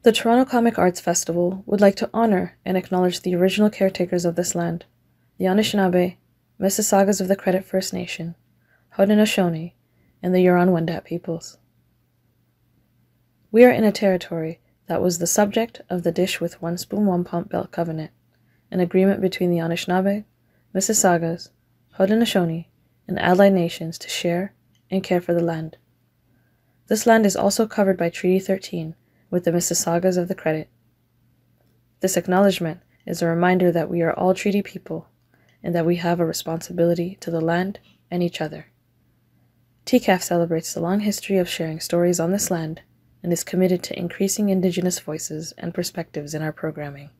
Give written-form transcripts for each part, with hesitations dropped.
The Toronto Comic Arts Festival would like to honor and acknowledge the original caretakers of this land, the Anishinaabe, Mississaugas of the Credit First Nation, Haudenosaunee, and the Huron-Wendat peoples. We are in a territory that was the subject of the Dish with One Spoon One Pump Belt Covenant, an agreement between the Anishinaabe, Mississaugas, Haudenosaunee, and allied nations to share and care for the land. This land is also covered by Treaty 13 with the Mississaugas of the Credit. This acknowledgement is a reminder that we are all treaty people and that we have a responsibility to the land and each other. TCAF celebrates the long history of sharing stories on this land and is committed to increasing Indigenous voices and perspectives in our programming.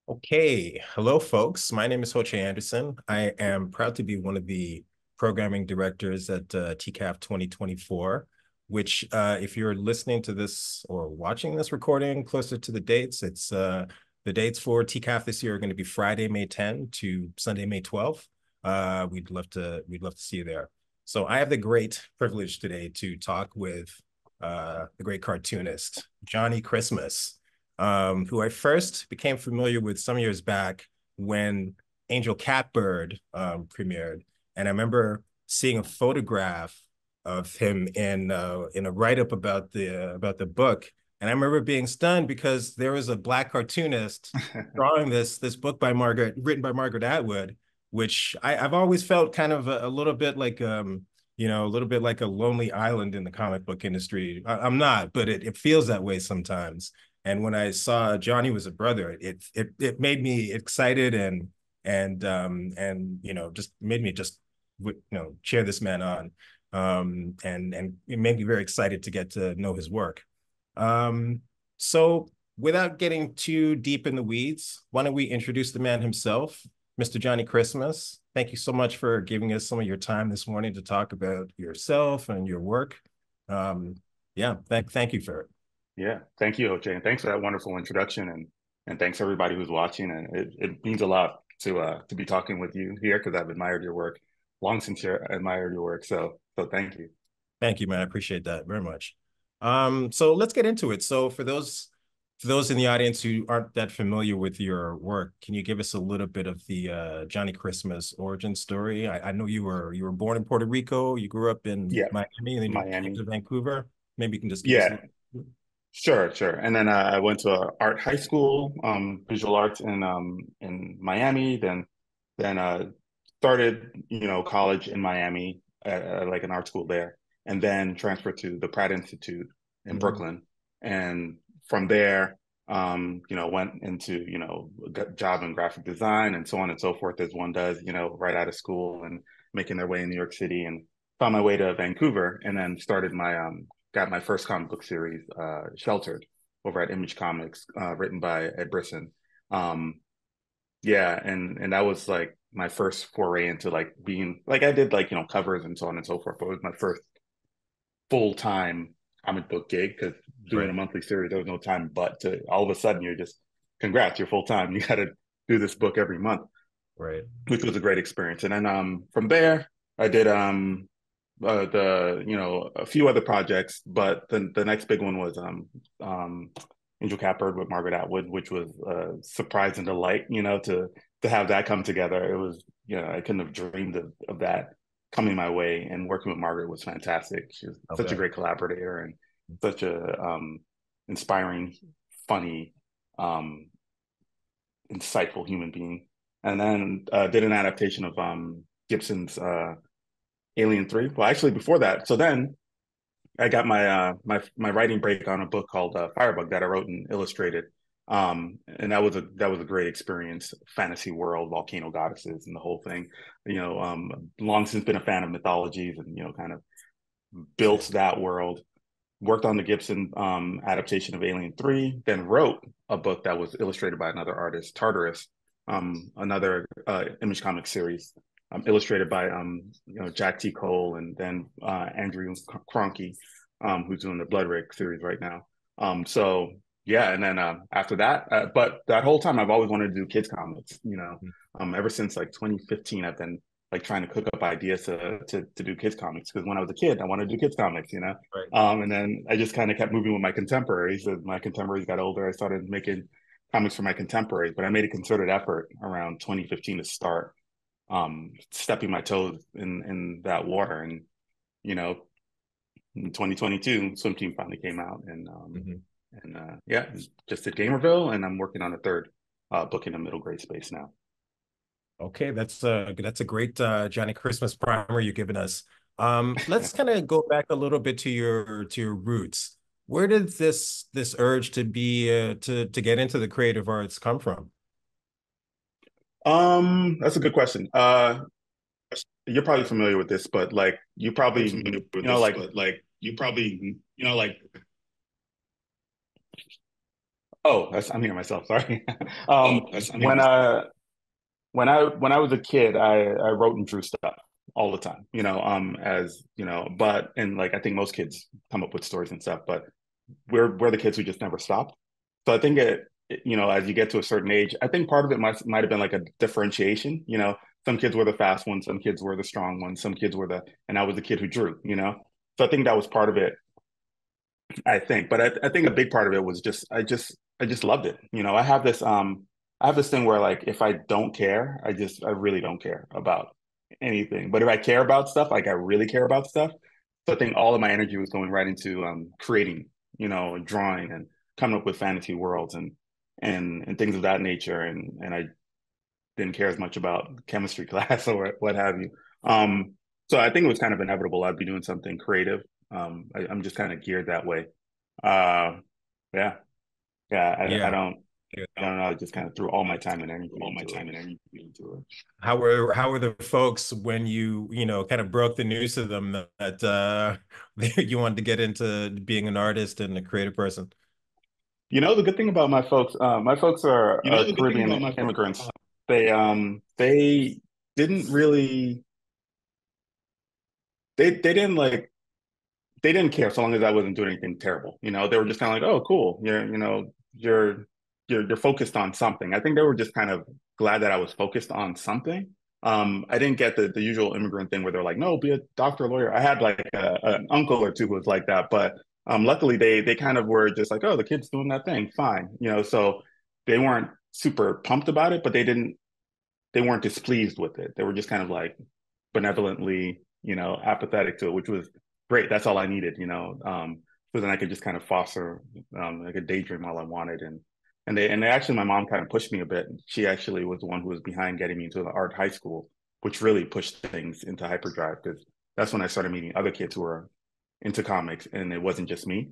Okay, hello folks. My name is Hoche Anderson. I am proud to be one of the programming directors at TCAF 2024, which if you're listening to this or watching this recording closer to the dates, it's the dates for TCAF this year are going to be Friday, May 10 to Sunday, May 12. We'd love to see you there. So I have the great privilege today to talk with the great cartoonist, Johnnie Christmas. Who I first became familiar with some years back when Angel Catbird premiered. And I remember seeing a photograph of him in a write-up about the book. And I remember being stunned because there was a Black cartoonist drawing this book written by Margaret Atwood, which I've always felt kind of a little bit like a little bit like a lonely island in the comic book industry. I'm not, but it feels that way sometimes. And when I saw Johnnie was a brother, it made me excited and just made me just cheer this man on, and it made me very excited to get to know his work. So without getting too deep in the weeds, why don't we introduce the man himself, Mr. Johnnie Christmas? Thank you so much for giving us some of your time this morning to talk about yourself and your work. Yeah, thank you for it. Yeah, thank you, OJ, and thanks for that wonderful introduction, and thanks everybody who's watching. And it means a lot to be talking with you here because I've admired your work long since you admired your work. So thank you. Thank you, man. I appreciate that very much. So let's get into it. So for those in the audience who aren't that familiar with your work, can you give us a little bit of the Johnnie Christmas origin story? I know you were born in Puerto Rico. You grew up in Yeah, Miami, and then you came Miami. to Vancouver. Maybe you can just give us a Yeah, little. sure. And then I went to a art high school, visual arts in Miami. Then started college in Miami at like an art school there, and then transferred to the Pratt Institute in Mhm. Brooklyn. And from there, went into job in graphic design and so on and so forth as one does, right out of school and making their way in New York City, and found my way to Vancouver, and then started my got my first comic book series, Sheltered, over at Image Comics, written by Ed Brisson. Um, yeah, and that was like my first foray into like being like I did like covers and so on and so forth, but it was my first full time comic book gig because doing Right, a monthly series there was no time but to all of a sudden you're just congrats, you're full time. You got to do this book every month, right. which was a great experience. And then from there I did a few other projects, but the next big one was Angel Catbird with Margaret Atwood, which was a surprise and delight, to have that come together. It was, I couldn't have dreamed of that coming my way, and working with Margaret was fantastic. She was such a Okay. great collaborator and such a inspiring, funny, um, insightful human being. And then did an adaptation of Gibson's Alien 3. Well, actually, before that, so then I got my writing break on a book called Firebug that I wrote and illustrated, and that was a great experience. Fantasy world, volcano goddesses, and the whole thing. Long since been a fan of mythologies, and kind of built Same. that world. Worked on the Gibson adaptation of Alien 3, then wrote a book that was illustrated by another artist, Tartarus, another Image Comics series, illustrated by Jack T. Cole, and then Andrew Cronky, who's doing the Bloodrick series right now. So yeah, and then after that, but that whole time I've always wanted to do kids comics. Ever since like 2015, I've been like trying to cook up ideas to do kids comics. Because when I was a kid, I wanted to do kids comics, you know. Right. And then I just kind of kept moving with my contemporaries. As my contemporaries got older, I started making comics for my contemporaries. But I made a concerted effort around 2015 to start stepping my toes in that water. And you know, in 2022, Swim Team finally came out, and yeah, just did Gamerville, and I'm working on a third book in the middle grade space now. Okay, that's a great Johnnie Christmas primer you're giving us. Let's kind of go back a little bit to your roots. Where did this urge to be to get into the creative arts come from? That's a good question. You're probably familiar with this, but like you probably oh, I'm hearing myself. Sorry. When I was a kid, I wrote and drew stuff all the time, you know, as you know, but and like I think most kids come up with stories and stuff, but we're the kids who just never stopped. So I think you know, as you get to a certain age, I think part of it might have been like a differentiation, you know. Some kids were the fast ones, some kids were the strong ones, some kids were and I was the kid who drew, you know. So I think that was part of it, I think. But I think a big part of it was just I just loved it. You know, I have this thing where like if I don't care, I really don't care about anything. But if I care about stuff, like I really care about stuff. So I think all of my energy was going right into creating, you know, drawing and coming up with fantasy worlds and things of that nature. And I didn't care as much about chemistry class or what have you. So I think it was kind of inevitable I'd be doing something creative. I'm just kind of geared that way. Uh, yeah, yeah. I don't know. I just kind of threw all my time and energy into it. How were the folks when you know kind of broke the news to them that you wanted to get into being an artist and a creative person? You know, the good thing about my folks are Caribbean immigrants. They didn't really they didn't like they didn't care so long as I wasn't doing anything terrible. You know, they were just kind of like, oh, cool. You're focused on something. I think they were just kind of glad that I was focused on something. I didn't get the usual immigrant thing where they're like, no, be a doctor, lawyer. I had like an uncle or two who was like that, but luckily they kind of were just like, oh, the kid's doing that thing, fine, you know. So they weren't super pumped about it, but they weren't displeased with it. They were just kind of like benevolently, you know, apathetic to it, which was great. That's all I needed, you know. So then I could just kind of foster like a daydream all I wanted. And they actually, my mom kind of pushed me a bit. She actually was the one who was behind getting me into the art high school, which really pushed things into hyperdrive because that's when I started meeting other kids who were into comics, and it wasn't just me.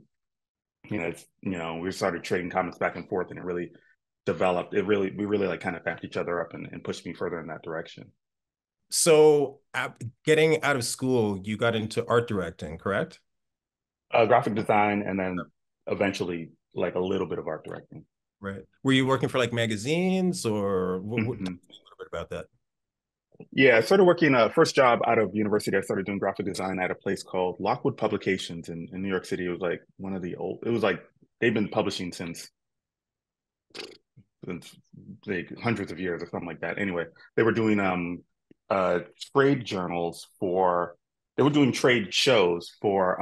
You know, we started trading comics back and forth, and it really developed. We really like kind of backed each other up and pushed me further in that direction. So, getting out of school, you got into art directing, correct? Graphic design, and then eventually like a little bit of art directing. Right. Were you working for like magazines or Mm-hmm. tell me a little bit about that? Yeah, I started working first job out of university. I started doing graphic design at a place called Lockwood Publications in New York City. It was like one of the old. It was like they've been publishing since like hundreds of years or something like that. Anyway, they were doing trade journals for. They were doing trade shows for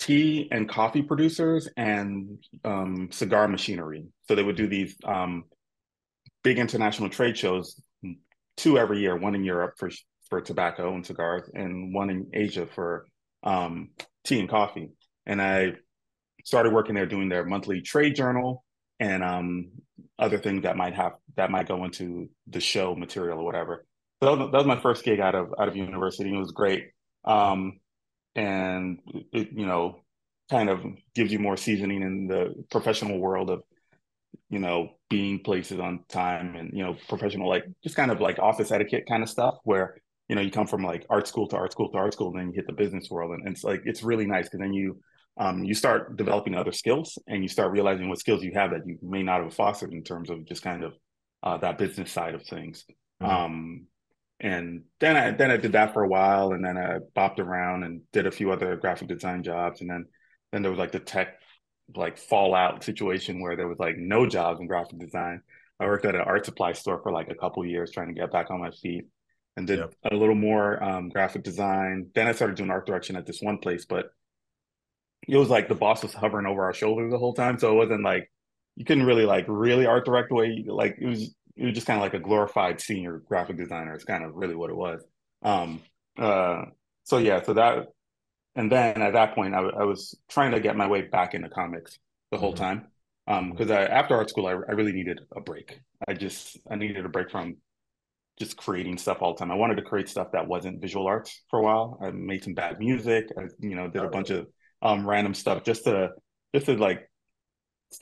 tea and coffee producers and cigar machinery. So they would do these big international trade shows, two every year, one in Europe for tobacco and cigars, and one in Asia for tea and coffee. And I started working there doing their monthly trade journal and other things that might go into the show material or whatever. So that was my first gig out of university, and it was great. And it, you know, kind of gives you more seasoning in the professional world of, you know, being places on time and, you know, professional, like just kind of like office etiquette kind of stuff where, you know, you come from like art school to art school to art school, and then you hit the business world. And it's like, it's really nice because then you start developing other skills and you start realizing what skills you have that you may not have fostered in terms of just kind of that business side of things. Mm-hmm. And then I did that for a while, and then I bopped around and did a few other graphic design jobs, and then there was like the tech like fallout situation where there was like no jobs in graphic design. I worked at an art supply store for like a couple years trying to get back on my feet. and did Yep. a little more graphic design. Then I started doing art direction at this one place, but it was like the boss was hovering over our shoulders the whole time. So it wasn't like you couldn't really like really art direct the way like it was just kind of like a glorified senior graphic designer. It's kind of really what it was. Um, uh, so yeah, so that and then at that point I was trying to get my way back into comics the whole Mm-hmm. time. Mm-hmm. Because after art school, I really needed a break. I needed a break from just creating stuff all the time. I wanted to create stuff that wasn't visual arts for a while. I made some bad music. I, did a bunch of random stuff just to like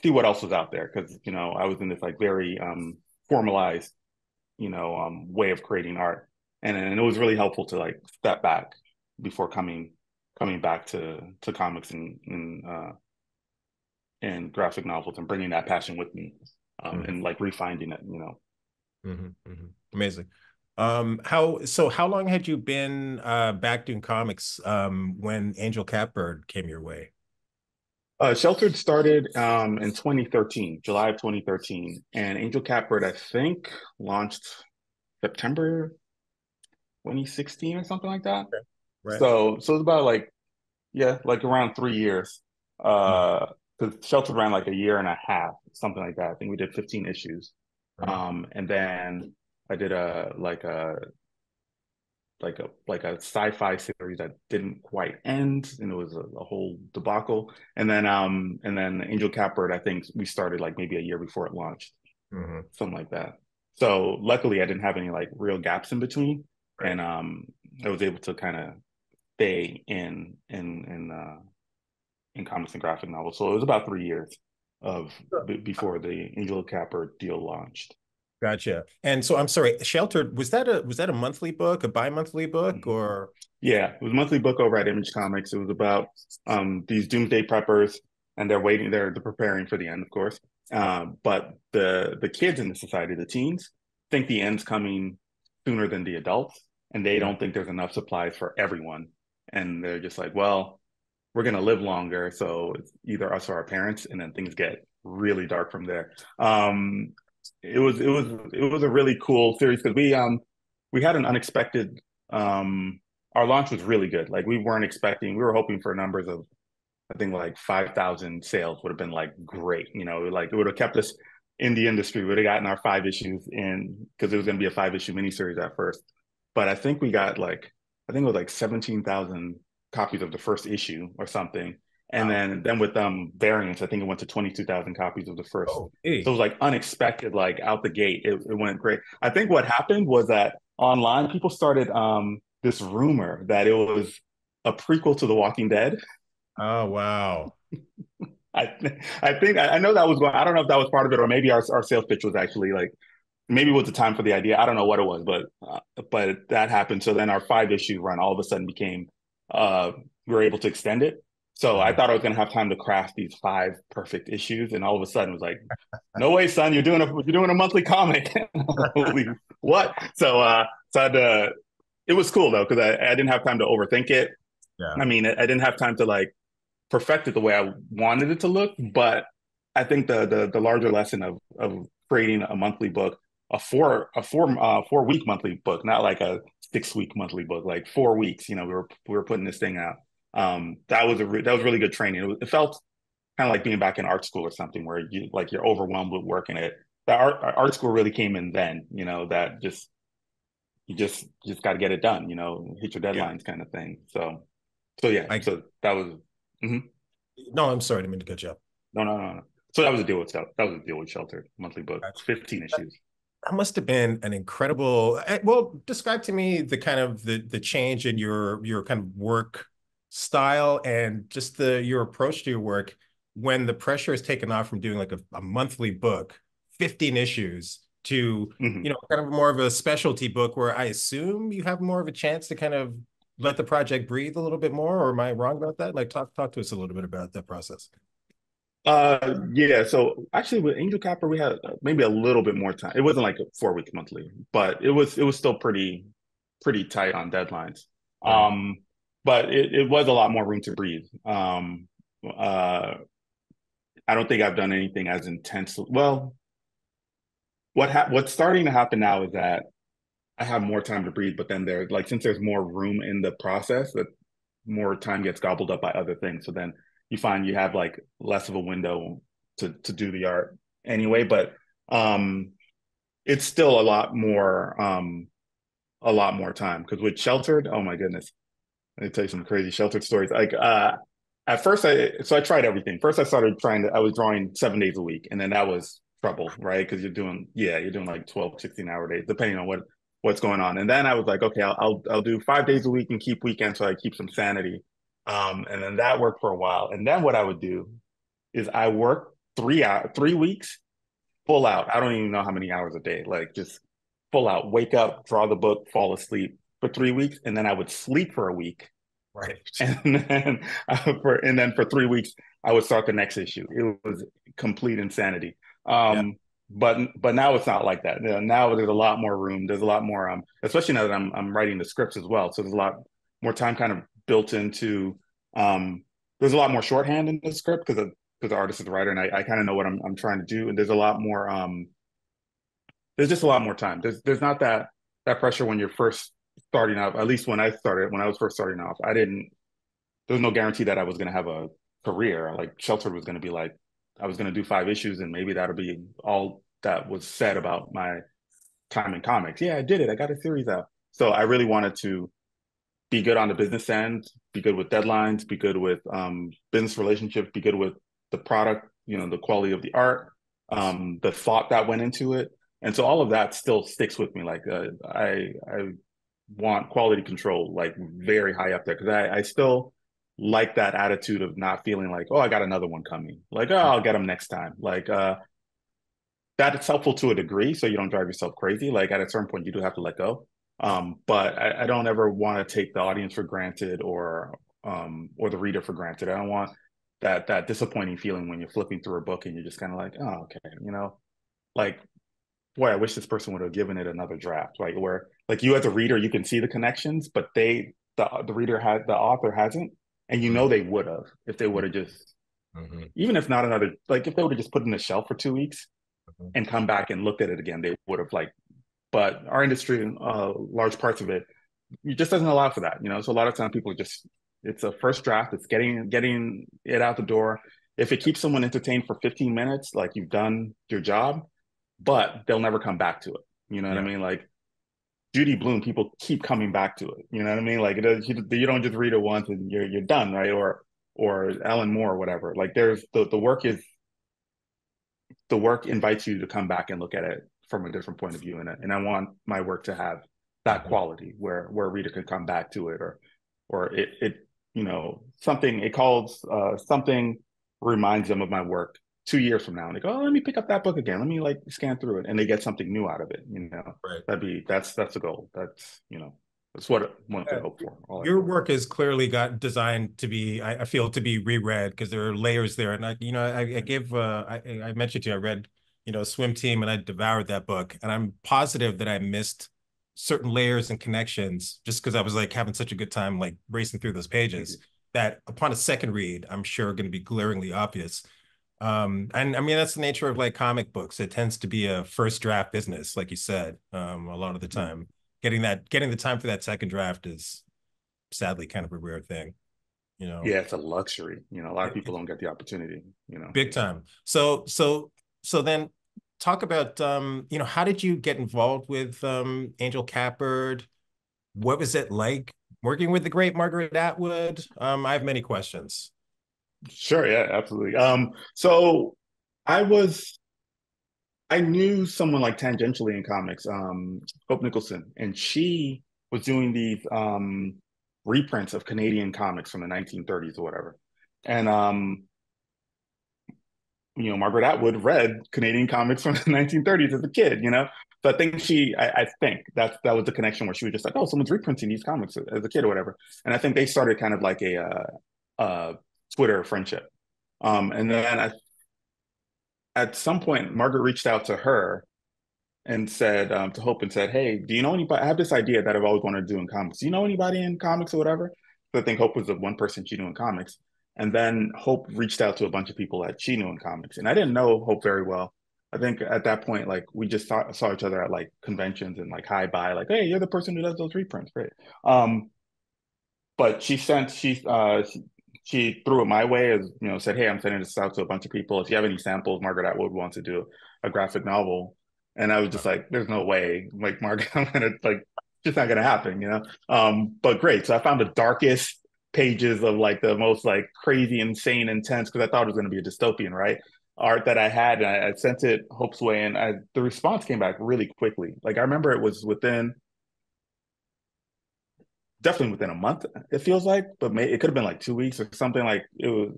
see what else was out there because I was in this like very formalized way of creating art, and it was really helpful to like step back before coming back to comics and graphic novels and bringing that passion with me Mm-hmm. and like refinding it. Mm-hmm. Mm-hmm. Amazing. How long had you been back doing comics when Angel Catbird came your way? Sheltered started in 2013, July of 2013, and Angel Catbird, I think, launched September 2016 or something like that. Okay. Right. So it's about like, yeah, like around 3 years. Mm-hmm. Because Sheltered ran like a year and a half, something like that. I think we did 15 issues. Right. And then I did like a sci-fi series that didn't quite end, and it was a whole debacle. And then Angel Catbird, I think we started like maybe a year before it launched, Mm-hmm. something like that. So luckily, I didn't have any like real gaps in between, Right. and I was able to kind of stay in comics and graphic novels. So it was about 3 years of before the Angel Catbird deal launched. Gotcha. And so I'm sorry, Sheltered, was that a monthly book, a bi-monthly book, or Yeah, it was a monthly book over at Image Comics. It was about these doomsday preppers, and they're preparing for the end, of course. But the kids in the society, the teens, think the end's coming sooner than the adults, and they right? don't think there's enough supplies for everyone. And they're just like, well, we're gonna live longer, so it's either us or our parents, and then things get really dark from there. It was a really cool series because we had an unexpected our launch was really good. Like we were hoping for numbers of I think like 5,000 sales would have been like great. Like it would have kept us in the industry. We would have gotten our 5 issues in because it was going to be a 5 issue miniseries at first. But I think it was like 17,000 copies of the first issue or something. And Wow. then with variants, I think it went to 22,000 copies of the first. Oh, So it hey. was like unexpected, like out the gate. It went great. I think what happened was that online people started this rumor that it was a prequel to The Walking Dead. Oh, wow. I know that was going. I don't know if that was part of it, or maybe our sales pitch was actually like maybe it was the time for the idea. I don't know what it was, but that happened. So then our 5 issue run all of a sudden became uh we were able to extend it. So I Mhm. thought I was going to have time to craft these 5 perfect issues, and all of a sudden it was like, no way, son, you're doing a monthly comic. Holy what? So it was cool though because I didn't have time to overthink it. Yeah. I mean, I didn't have time to like perfect it the way I wanted it to look. But I think the larger lesson of creating a monthly book, a 4 week monthly book, not like a 6 week monthly book, like 4 weeks. We were putting this thing out. That was really good training. It felt kind of like being back in art school or something where you're overwhelmed with work and it. The art school really came in then. That you just got to get it done. Hit your Yeah. deadlines kind of thing. So yeah, I so that was. Mhm. No, I'm sorry, I didn't mean to cut you up. No, no, no, no. So that was a deal with Shelter monthly book, Gotcha. 15 issues. That must have been an incredible. Well, describe to me the kind of the change in your kind of work style and just your approach to your work when the pressure is taken off from doing like a monthly book, 15 issues to, Mhm. kind of more of a specialty book where I assume you have more of a chance to kind of let the project breathe a little bit more, or am I wrong about that? Like talk to us a little bit about that process. Yeah. So actually, with Angel Copper, we had maybe a little bit more time. It wasn't like a 4 week monthly, but it was still pretty tight on deadlines. Right. Um, but it was a lot more room to breathe. Uh, I don't think I've done anything as intense. Well, what's starting to happen now is that I have more time to breathe, but then there's like, since there's more room in the process, that more time gets gobbled up by other things. So then you find you have like less of a window to do the art anyway. But it's still a lot more time, because with Sheltered, oh my goodness, let me tell you some crazy Sheltered stories. Like at first I tried everything. First I was drawing 7 days a week, and then that was trouble, right? Because you're doing like 12, 16-hour days, depending on what's going on. And then I was like, okay, I'll do 5 days a week and keep weekends so I keep some sanity. And then that worked for a while. And then what I would do is I work 3 weeks full out. I don't even know how many hours a day, like just full out, wake up, draw the book, fall asleep for 3 weeks, and then I would sleep for a week. Right. And then for 3 weeks, I would start the next issue. It was complete insanity. Yeah. But now it's not like that. You know, now there's a lot more room. There's a lot more, especially now that I'm writing the scripts as well. So there's a lot more time kind of built into. There's a lot more shorthand in the script because the artist is the writer, and I kind of know what I'm trying to do. And there's a lot more. There's just a lot more time. There's not that pressure when you're first starting out. At least when I was first starting off, there was no guarantee that I was going to have a career. Like Sheltered was going to be like, I was going to do 5 issues, and maybe that'll be all that was said about my time in comics. Yeah, I did it. I got a series out. So I really wanted to be good on the business end, be good with deadlines, be good with business relationships, be good with the product, the quality of the art, the thought that went into it. And so all of that still sticks with me. Like I want quality control, like very high up there, because I still like that attitude of not feeling like, oh, I got another one coming. Like, oh, I'll get them next time. Like that it's helpful to a degree, so you don't drive yourself crazy. Like at a certain point, you do have to let go. But I don't ever want to take the audience for granted or the reader for granted. I don't want that disappointing feeling when you're flipping through a book and you're just kind of like, oh, okay, like, boy, I wish this person would have given it another draft, right? Where like you as a reader, you can see the connections, but the author hasn't, and they would have if they would have just, even if not another, like if they would have just put it in the shelf for 2 weeks and come back and looked at it again, they would have like. But our industry, large parts of it, just doesn't allow for that. So a lot of times people it's a first draft. It's getting it out the door. If it keeps someone entertained for 15 minutes, like you've done your job, but they'll never come back to it. You know what I mean? Like Judy Blume, people keep coming back to it. You know what I mean? Like you don't just read it once and you're done, right? Or Alan Moore or whatever. Like there's the work invites you to come back and look at it from a different point of view, and I want my work to have that quality where a reader can come back to it, or it something reminds them of my work 2 years from now, and they go, oh, let me pick up that book again, let me like scan through it, and they get something new out of it. Right. That's the goal. That's what one could hope for. Your work is clearly designed to be, I feel, to be reread, because there are layers there. And I mentioned to you, I read, Swim Team, and I devoured that book. And I'm positive that I missed certain layers and connections just because I was like having such a good time, like racing through those pages, that upon a second read, I'm sure going to be glaringly obvious. And I mean, that's the nature of like comic books. It tends to be a first draft business, like you said, a lot of the time. Getting the time for that second draft is sadly kind of a rare thing, Yeah, it's a luxury. A lot of people don't get the opportunity, Big time. So then talk about, how did you get involved with Angel Catbird? What was it like working with the great Margaret Atwood? I have many questions. Sure, yeah, absolutely. So I knew someone like tangentially in comics, Hope Nicholson, and she was doing these reprints of Canadian comics from the 1930s or whatever. And Margaret Atwood read Canadian comics from the 1930s as a kid, So I think I think that was the connection where she was just like, oh, someone's reprinting these comics as a kid or whatever. And I think they started kind of like a Twitter friendship. And then at some point, Margaret reached out to her and said, to Hope, and said, hey, do you know anybody? I have this idea that I've always wanted to do in comics. Do you know anybody in comics or whatever? So I think Hope was the one person she knew in comics. And then Hope reached out to a bunch of people that she knew in comics. And I didn't know Hope very well. I think at that point, like we just saw each other at like conventions and like hi bye, like, hey, you're the person who does those reprints, great. But she threw it my way, as you know, said, hey, I'm sending this out to a bunch of people. If you have any samples, Margaret Atwood wants to do a graphic novel. And I was just like, there's no way, like Margaret, I'm gonna like, just not gonna happen, you know. But great. So I found the darkest pages of like the most like crazy, insane, intense, because I thought it was gonna be a dystopian, right? Art that I had, and I sent it Hope's way, and the response came back really quickly. Like I remember it was within definitely within a month, it feels like, but it could have been like 2 weeks or something. Like it was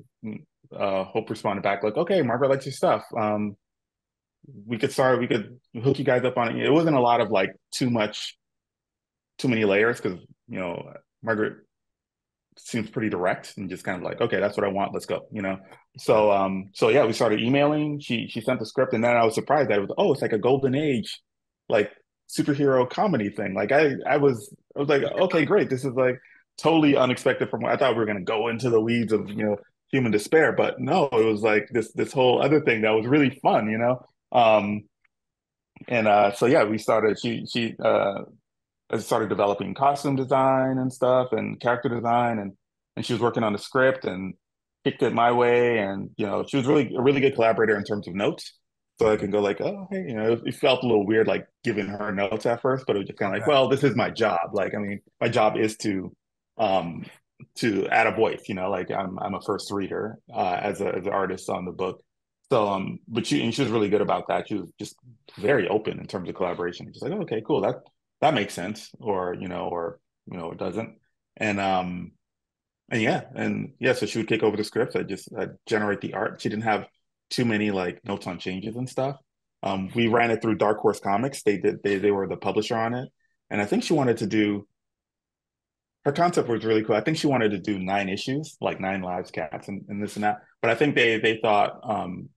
Hope responded back like, okay, Margaret likes your stuff. We could hook you guys up on it. It wasn't a lot of like too many layers, because you know Margaret seems pretty direct and just kind of like, okay, that's what I want, let's go, you know. So yeah, we started emailing. She sent the script, and then I was surprised that it was, oh, it's like a golden age like superhero comedy thing. Like I was like, okay, great, this is like totally unexpected from what I thought. We were going to go into the weeds of, you know, human despair, but no, it was like this whole other thing that was really fun, you know. So yeah, we started she I started developing costume design and stuff and character design, and she was working on the script and kicked it my way. And you know, she was really a really good collaborator in terms of notes. So I can go like, oh, hey, you know, it felt a little weird like giving her notes at first, but it was just kind of like, well, this is my job. Like, I mean, my job is um to add a voice, you know, like I'm a first reader as an artist on the book. So but she was really good about that. She was just very open in terms of collaboration. Just like, oh, okay, cool. That makes sense, or you know, it doesn't. And so she would take over the script. I'd generate the art. She didn't have too many like notes on changes and stuff. We ran it through Dark Horse Comics. They were the publisher on it, and I think she wanted to do, her concept was really cool. I think she wanted to do 9 issues, like 9 lives, cats, and this and that. But I think they thought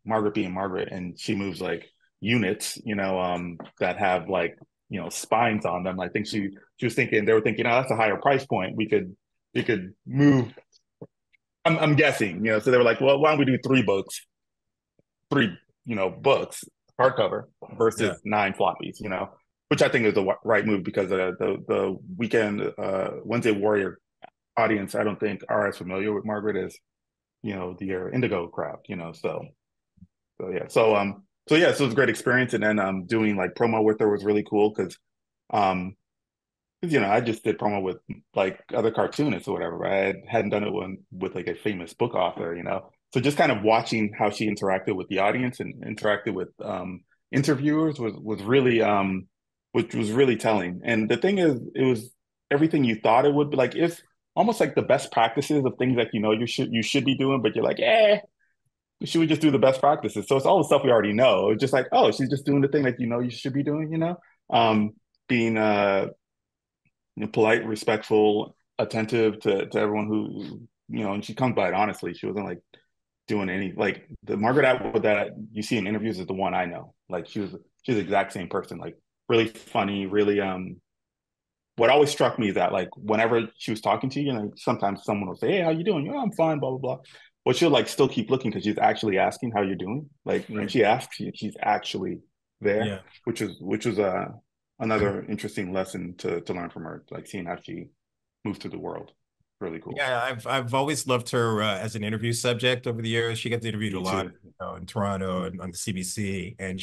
Margaret being Margaret, and she moves like units, you know, that have like, you know, spines on them. I think she was thinking, they were thinking, oh, that's a higher price point. We could move. I'm guessing, you know. So they were like, well, why don't we do 3 books, three, you know, books hardcover versus 9 floppies, you know, which I think is the right move, because the weekend Wednesday Warrior audience, I don't think are as familiar with Margaret as, you know, the Indigo crowd, you know. So yeah, so yeah, so it was a great experience. And then doing like promo with her was really cool, because um you know, I just did promo with like other cartoonists or whatever, right? I hadn't done it with like a famous book author, you know. So just kind of watching how she interacted with the audience and interacted with interviewers was really which was really telling. And the thing is, it was everything you thought it would be. Like it's almost like the best practices of things that you know you should be doing, but you're like, should we just do the best practices? So it's all the stuff we already know. It's just like, oh, she's just doing the thing that you know you should be doing, you know. Being you know, polite, respectful, attentive to everyone who, you know, and she comes by it honestly. She wasn't like doing any, like the Margaret Atwood that you see in interviews is the one I know. Like she's the exact same person, like really funny, really what always struck me is that like whenever she was talking to you, know, sometimes someone will say, hey, how you doing? Oh, I'm fine, blah blah blah. But she'll like still keep looking, because she's actually asking how you're doing. Like when she asks, she's actually there, which was another interesting lesson to learn from her, like seeing how she moves through the world. Really cool. Yeah, I've always loved her as an interview subject over the years. She gets interviewed Me a lot, too. you know, in Toronto and on the CBC, and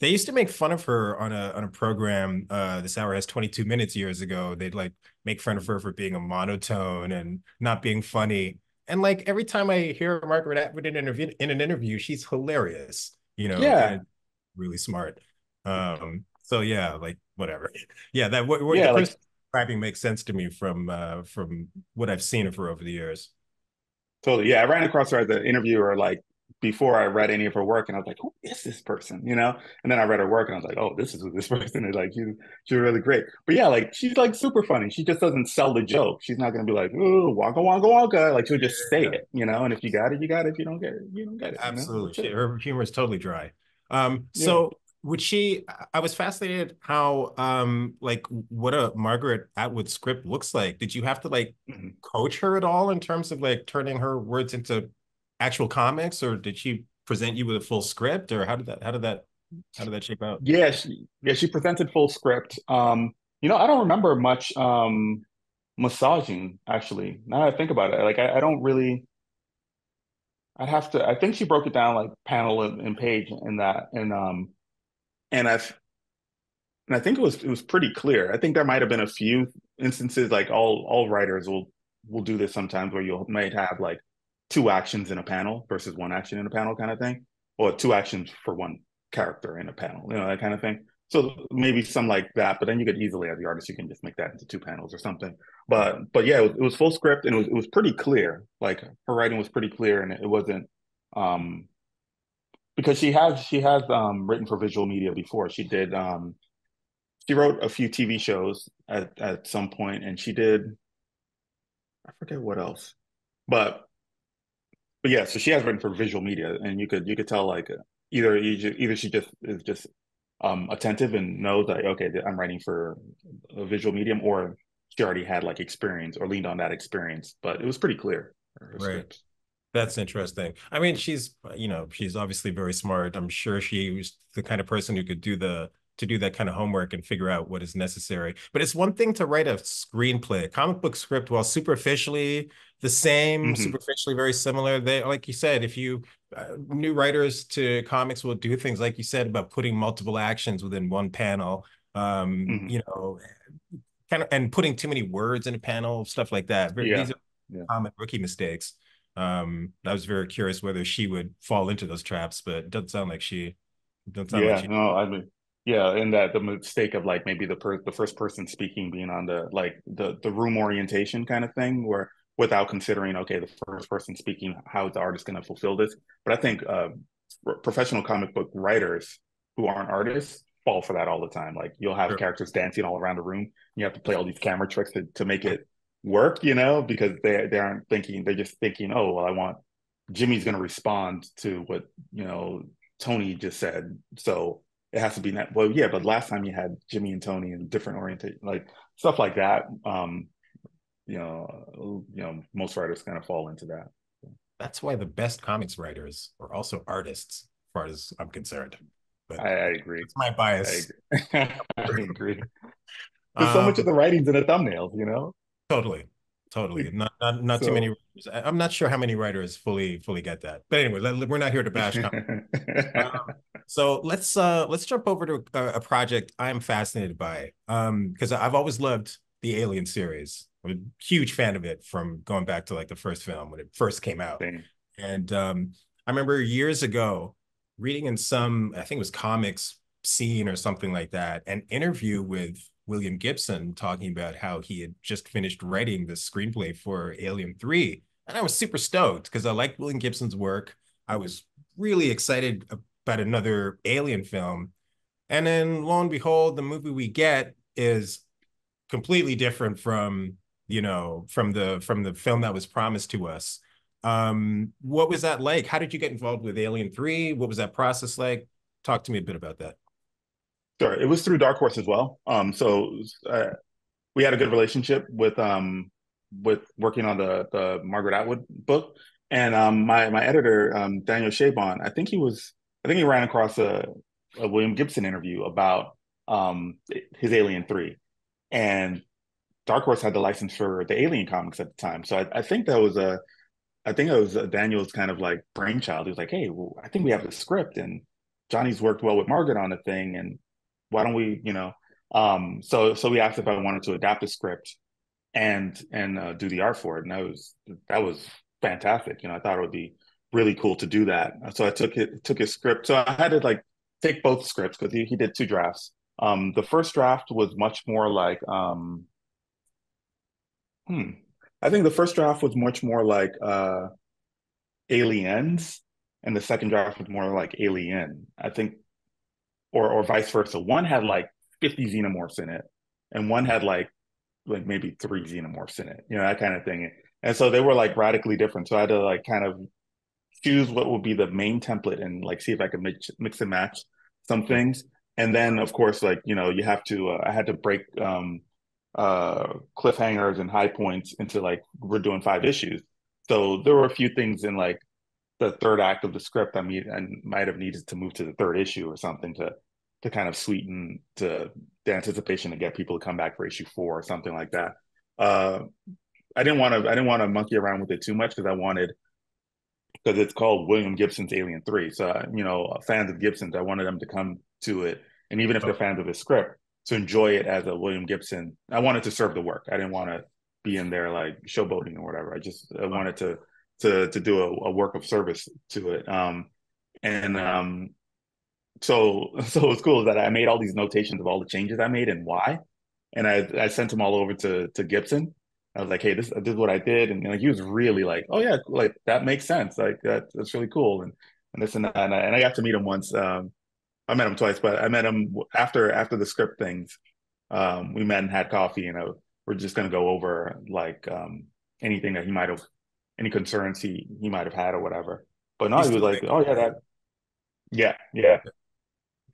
they used to make fun of her on a program. This Hour Has 22 Minutes years ago. They'd like make fun of her for being a monotone and not being funny. And like every time I hear Margaret Atwood in an interview, she's hilarious, you know, Yeah. and really smart. So yeah, like whatever. Yeah, the Yeah, like person describing makes sense to me from what I've seen of her over the years. totally. Yeah, I ran across her as an interviewer like before I read any of her work, and I was like, who is this person? You know? And then I read her work, and I was like, oh, this is who this person is. Like she's really great. But yeah, like she's like super funny. She just doesn't sell the joke. She's not gonna be like, oh, wonka wonka wonka. Like she'll just say it, you know. And if you got it, you got it. If you don't get it, you don't get it. You know? Absolutely. Her humor is totally dry. Yeah. So would she, I was fascinated how, like what a Margaret Atwood script looks like. Did you have to like Mhm. coach her at all in terms of like turning her words into actual comics, or did she present you with a full script, or how did that shape out? Yeah, she presented full script. I don't remember much massaging actually. Now that I think about it, like I don't really. I'd have to. I think she broke it down like panel and page in that, and I think it was pretty clear. I think there might have been a few instances, like all writers will do this sometimes, where you might have like two actions in a panel versus one action in a panel kind of thing, or two actions for one character in a panel, that kind of thing. So maybe some like that, but then you could easily, as the artist, you can just make that into two panels or something. But yeah, it was full script, and it was pretty clear. Like her writing was pretty clear, and it wasn't um because she has written for visual media before. She wrote a few TV shows at some point, and she did, I forget what else, but yeah. So she has written for visual media, and you could tell like either she just is just attentive and knows that okay, I'm writing for a visual medium, or she already had like experience or leaned on that experience. But it was pretty clear, her Right. scripts. That's interesting. I mean, she's obviously very smart. I'm sure she was the kind of person who could do that kind of homework and figure out what is necessary. But it's one thing to write a screenplay, a comic book script, while superficially the same, Hmm. superficially very similar. They, like you said, if you new writers to comics will do things like you said about putting multiple actions within one panel. Hmm. Kind of, and putting too many words in a panel, stuff like that. Yeah. These are Yeah. common rookie mistakes. I was very curious whether she would fall into those traps, but it doesn't sound like she doesn't sound like Yeah, she. no, I mean, yeah, and that the mistake of like maybe the first person speaking being on the room orientation kind of thing, where without considering, okay, the first person speaking, how is the artist going to fulfill this? But I think professional comic book writers who aren't artists fall for that all the time. Like you'll have Sure. characters dancing all around the room. You have to play all these camera tricks to make it work, because they aren't thinking, they're just thinking, oh, well, I want Jimmy's going to respond to what, Tony just said. So it has to be that. Well, yeah, but last time you had Jimmy and Tony in different orientation, like stuff like that. Most writers kind of fall into that. That's why the best comics writers are also artists, as far as I'm concerned. But I agree. that's my I bias. agree. I agree. Because so much of Um, the writing's in the thumbnails. Totally, totally. Not too many So writers. I'm not sure how many writers fully get that. But anyway, we're not here to bash comics. So let's jump over to a project I'm fascinated by. Because I've always loved the Alien series. I'm a huge fan of it from going back to like the first film when it first came out. same. And I remember years ago reading in some, I think it was comics scene or something like that, an interview with William Gibson talking about how he had just finished writing the screenplay for Alien 3. And I was super stoked because I liked William Gibson's work. I was really excited about another Alien film. And then lo and behold, the movie we get is completely different from, from the film that was promised to us. What was that like? How did you get involved with Alien 3? What was that process like? Talk to me a bit about that. Sure. It was through Dark Horse as well. So we had a good relationship with working on the Margaret Atwood book, and my editor Daniel Chabon, I think he ran across a William Gibson interview about his Alien 3, and Dark Horse had the license for the Alien comics at the time. So I think it was Daniel's kind of like brainchild. He was like, hey, well, I think we have the script, and Johnny's worked well with Margaret on the thing, and why don't we. So we asked if I wanted to adapt the script and do the art for it, and that was fantastic. I thought it would be really cool to do that. So I took his script. So I had to like take both scripts because he did two drafts. The first draft was much more like hmm, I think the first draft was much more like Aliens, and the second draft was more like Alien. I think, or vice versa. One had like 50 xenomorphs in it, and one had like maybe three xenomorphs in it, that kind of thing. And so they were like radically different. So I had to like kind of choose what would be the main template and like see if I could mix and match some things. And then of course, like, you have to, I had to break cliffhangers and high points into like, we're doing 5 issues. So there were a few things in like the third act of the script, I might have needed to move to the third issue or something to kind of sweeten the anticipation to get people to come back for issue 4 or something like that. I didn't want to monkey around with it too much because it's called William Gibson's Alien 3. So, fans of Gibson's, I wanted them to come to it. And even if they're fans of his script, to enjoy it as a William Gibson. I wanted to serve the work. I didn't want to be in there like showboating or whatever. I wanted to do a work of service to it. So it was cool that I made all these notations of all the changes I made and why. And I sent them all over to Gibson. I was like, hey, this is what I did. And like, he was really like, oh yeah, like that makes sense. Like that's really cool. And this and that. And I got to meet him once. I met him twice, but I met him after the script things. We met and had coffee, and we're just gonna go over like anything that any concerns he might have had or whatever. But no, he was like, oh yeah.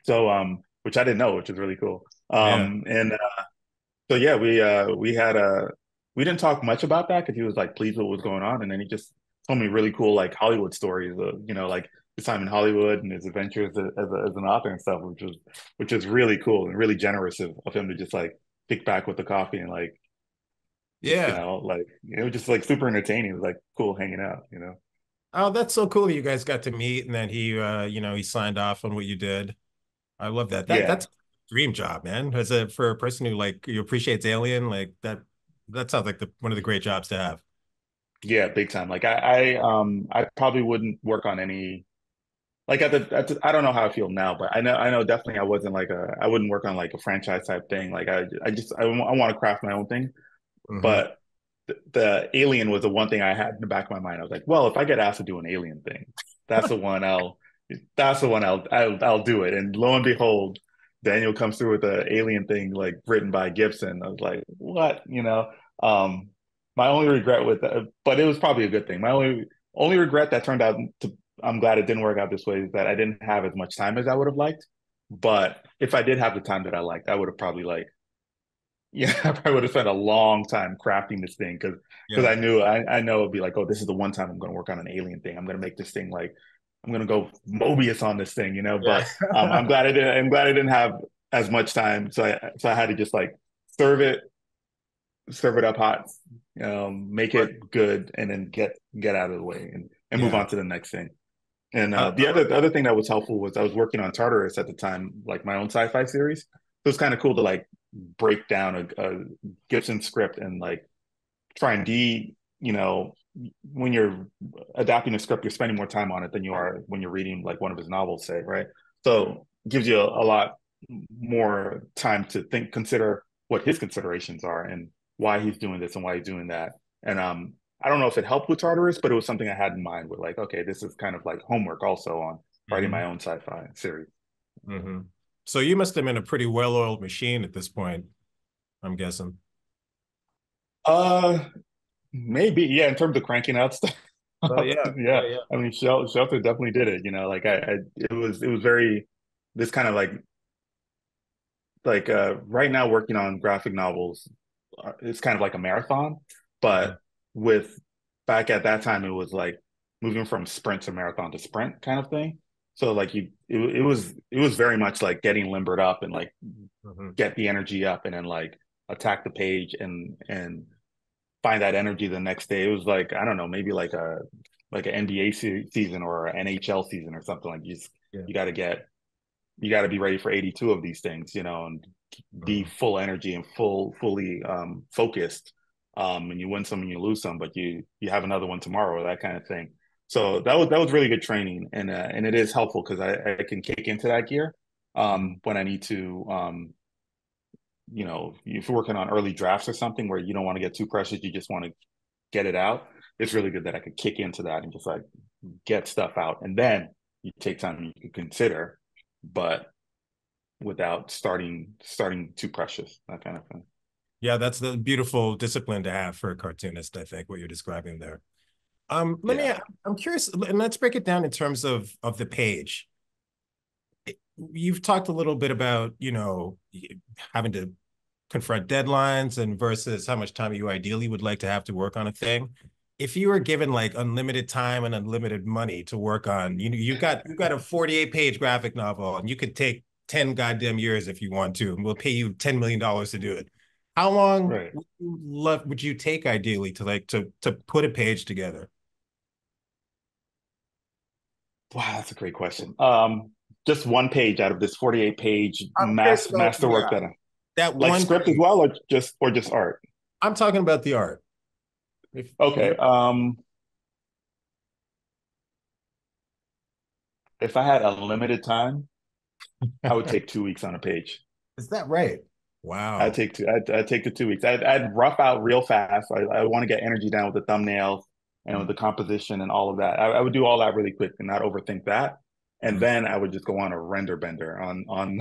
So which I didn't know, which is really cool. And so yeah, we didn't talk much about that because he was like pleased with what was going on, and then he just told me really cool like Hollywood stories, like his time in Hollywood and his adventures as an author and stuff, which is really cool and really generous of him to just like kick back with the coffee and like like it was just like super entertaining. It was like cool hanging out. Oh, that's so cool that you guys got to meet and then he signed off on what you did. I love that. That's a dream job, man. For a person who like you appreciates Alien, like that sounds like one of the great jobs to have. Yeah, big time. Like I probably wouldn't work on any like I don't know how I feel now, but I know definitely I wouldn't work on like a franchise type thing. Like I want to craft my own thing. But the Alien was the one thing I had in the back of my mind. I was like, well, if I get asked to do an Alien thing, that's the one I'll do it. And lo and behold, Daniel comes through with the Alien thing like written by Gibson. I was like, what? My only regret with that, but it was probably a good thing. My only regret that turned out to I'm glad it didn't work out this way is that I didn't have as much time as I would have liked. But if I did have the time that I liked, I would have probably I probably would have spent a long time crafting this thing because I know it'd be like, oh, this is the one time I'm going to work on an Alien thing. I'm going to make this thing like I'm going to go Mobius on this thing, But I'm glad I didn't. I'm glad I didn't have as much time, so I had to just like serve it up hot, make it good, and then get out of the way and move on to the next thing. And the other thing that was helpful was I was working on Tartarus at the time, like my own sci-fi series. So it was kind of cool to like break down a Gibson script and like try and when you're adapting a script, you're spending more time on it than you are when you're reading like one of his novels, say, right? So it gives you a lot more time to consider what his considerations are and why he's doing this and why he's doing that. And I don't know if it helped with Tartarus, but it was something I had in mind with like, okay, this is kind of like homework also on writing my own sci-fi series. So you must have been a pretty well-oiled machine at this point, I'm guessing. Maybe, yeah, in terms of cranking out stuff. Yeah. I mean, Shelter definitely did it. Like it was very this kind of like right now working on graphic novels, it's kind of like a marathon, but with back at that time it was like moving from sprint to marathon to sprint kind of thing. So like it was very much like getting limbered up and like get the energy up and then like attack the page and find that energy the next day. It was like, I don't know, maybe like an NBA season or an NHL season or something. Like you got to be ready for 82 of these things, and be full energy and fully focused. And you win some and you lose some, but you have another one tomorrow, that kind of thing. So that was really good training, and it is helpful because I can kick into that gear when I need to. If you're working on early drafts or something where you don't want to get too precious, you just want to get it out. It's really good that I could kick into that and just like get stuff out, and then you take time you can consider, but without starting too precious, that kind of thing. Yeah, that's the beautiful discipline to have for a cartoonist, I think, what you're describing there. I'm curious, and let's break it down in terms of the page. You've talked a little bit about, having to confront deadlines and versus how much time you ideally would like to have to work on a thing. if you were given like unlimited time and unlimited money to work on, you got a 48-page graphic novel and you could take 10 goddamn years if you want to, and we'll pay you $10 million to do it. How long Right. would you take ideally to to put a page together? Wow, that's a great question. Just one page out of this 48 page I'm curious about masterwork that I that like one script as page. well, or just art. I'm talking about the art. If Okay. you're If I had unlimited time, I would take 2 weeks on a page. Is that right? I'd Wow. take two. I'd take the 2 weeks. I'd rough out real fast. I want to get energy down with the thumbnails and with Mm, the composition and all of that. I would do all that really quick and not overthink that. And mm. then I would just go on a render bender on on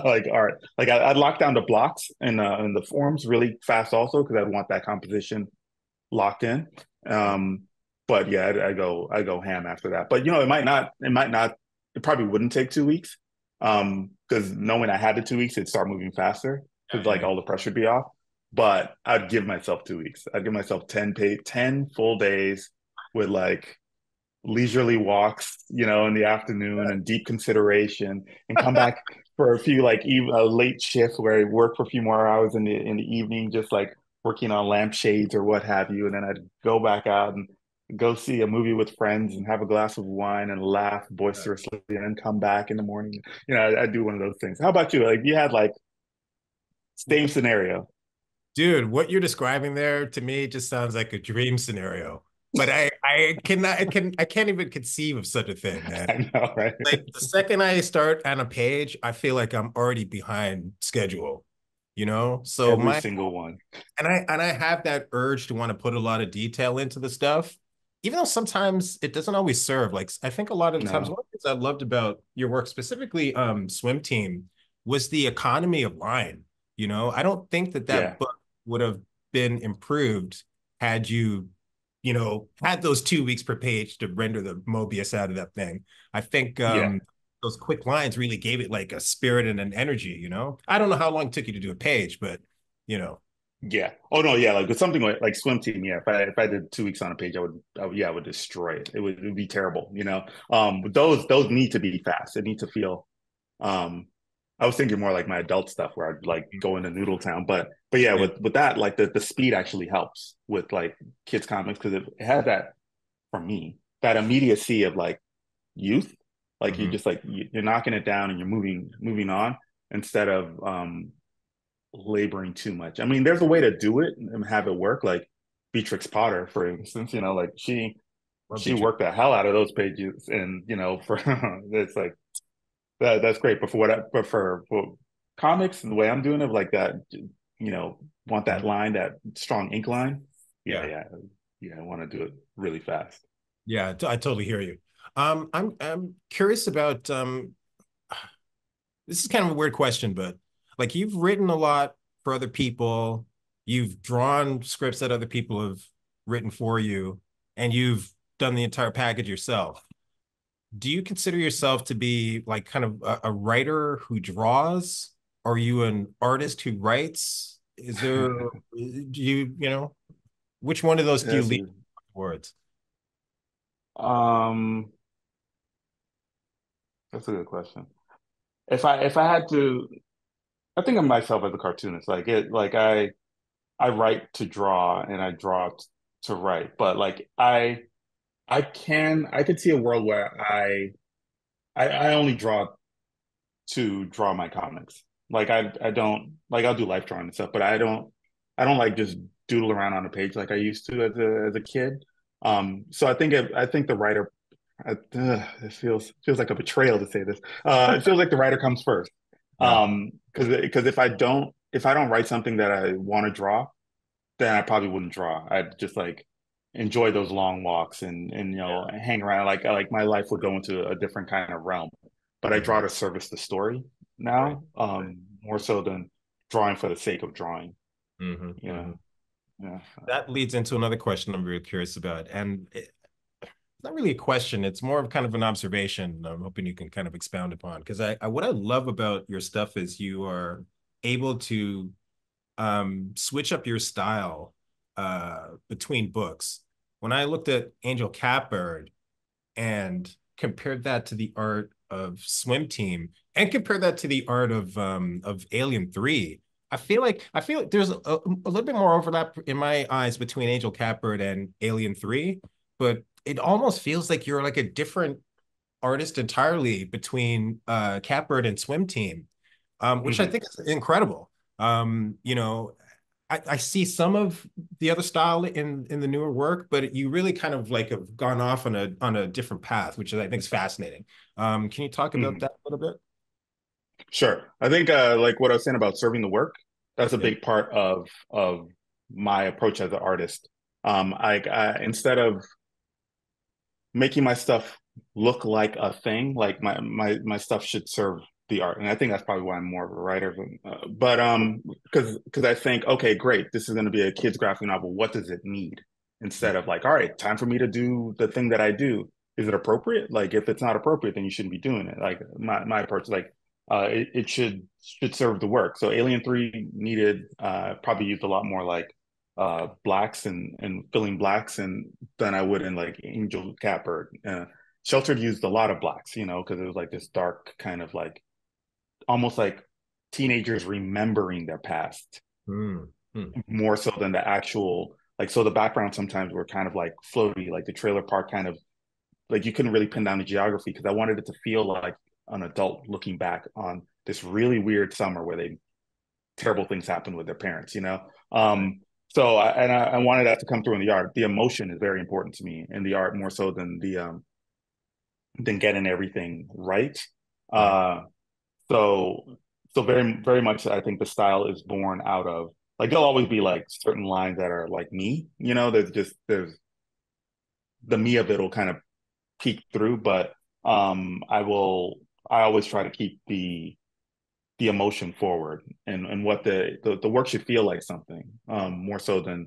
like art. Like I'd lock down the blocks and the forms really fast also because I'd want that composition locked in. Um, but yeah, I go ham after that. But it probably wouldn't take 2 weeks. Because knowing I had the 2 weeks, it'd start moving faster Yeah, because yeah, like yeah. all the pressure would be off. But I'd give myself 2 weeks. I'd give myself 10 full days with like leisurely walks, in the afternoon and deep consideration, and come back for a few like a late shift where I work for a few more hours in the evening, just like working on lampshades or what have you, and then I'd go back out and go see a movie with friends and have a glass of wine and laugh boisterously, and then come back in the morning. I do one of those things. How about you? Like you had like same scenario. Dude, what you're describing there to me just sounds like a dream scenario. But I can't even conceive of such a thing, man. I know, right? Like the second I start on a page, I feel like I'm already behind schedule, you know? So Every my single one. and I have that urge to want to put a lot of detail into the stuff, even though sometimes it doesn't always serve. Like I think a lot of the times, No. one of the things I loved about your work, specifically Swim Team, was the economy of line. You know, I don't think that Yeah. that book would have been improved had you, had those 2 weeks per page to render the Mobius out of that thing. I think Yeah. those quick lines really gave it like a spirit and an energy, you know? I don't know how long it took you to do a page, but you know. Yeah. Oh no, yeah. Like with something like swim team, yeah. If I did 2 weeks on a page, I would destroy it. It would be terrible, you know. But those need to be fast. It need to feel. Um, I was thinking more like my adult stuff where I'd like go into Noodle Town, but yeah, Yeah. with that, like the speed actually helps with like kids comics because it has that for me that immediacy of like youth. Like you Mhm. just like you're knocking it down and you're moving on instead of laboring too much. I mean, there's a way to do it and have it work. Like Beatrix Potter, for instance, like Love she Beatrice. worked the hell out of those pages, and for it's like that's great. But for comics, the way I'm doing it, like that, want that Mhm. line, that strong ink line. Yeah, Yeah. yeah, yeah. I want to do it really fast. Yeah, I totally hear you. I'm curious about this is kind of a weird question, but like you've written a lot for other people, you've drawn scripts that other people have written for you, and you've done the entire package yourself. Do you consider yourself to be like kind of a writer who draws? Are you an artist who writes? Which one of those do you That's lean towards? um, that's a good question. If I had to, I think of myself as a cartoonist. I write to draw and I draw to write, but like I could see a world where I only draw to draw my comics. Like I don't like I'll do life drawing and stuff, but I don't like just doodle around on a page like I used to as a kid. So I think the writer it feels like a betrayal to say this. It feels like the writer comes first. Yeah. Because if I don't write something that I want to draw, then I probably wouldn't draw. I'd just like enjoy those long walks and Yeah. hang around. Like my life would go into a different kind of realm. But I Mhm. draw to service the story Right. now, Right. more so than drawing for the sake of drawing. Hmm. Yeah, Hmm. yeah. That leads into another question I'm really curious about. And it's not really a question, it's more of kind of an observation I'm hoping you can kind of expound upon. Because what I love about your stuff is you are able to switch up your style between books. when I looked at Angel Catbird and compared that to the art of Swim Team and compared that to the art of Alien 3, I feel like there's a little bit more overlap in my eyes between Angel Catbird and Alien 3, but it almost feels like you're like a different artist entirely between Catbird and Swim Team, which I Hmm. think is incredible. You know, I see some of the other style in the newer work, but you really kind of like have gone off on a different path, which I think is fascinating. Can you talk about Hmm. that a little bit? Sure. I think like what I was saying about serving the work, that's a Yeah. big part of my approach as an artist. I instead of making my stuff look like a thing, like my stuff should serve the art, and I think that's probably why I'm more of a writer. But because I think, okay, great, this is going to be a kids graphic novel. What does it need? Yeah. Instead of like, all right, time for me to do the thing that I do. Is it appropriate? Like, if it's not appropriate, then you shouldn't be doing it. Like my approach, like it should serve the work. So Alien 3 needed probably used a lot more like blacks and filling blacks and than I would in like Angel Catbird. Sheltered used a lot of blacks, you know, because it was like this dark kind of like almost like teenagers remembering their past Mm, mm, more so than the actual like. So the background sometimes were kind of like floaty, like the trailer park kind of like you couldn't really pin down the geography because I wanted it to feel like an adult looking back on this really weird summer where they terrible things happen with their parents, you know. right. So I wanted that to come through in the art. The emotion is very important to me in the art more so than getting everything right. Right. Uh, so so very much I think the style is born out of like there'll always be like certain lines that are like me, you know. There's the me of it will kind of peek through, but I always try to keep the emotion forward and what the work should feel like something more so than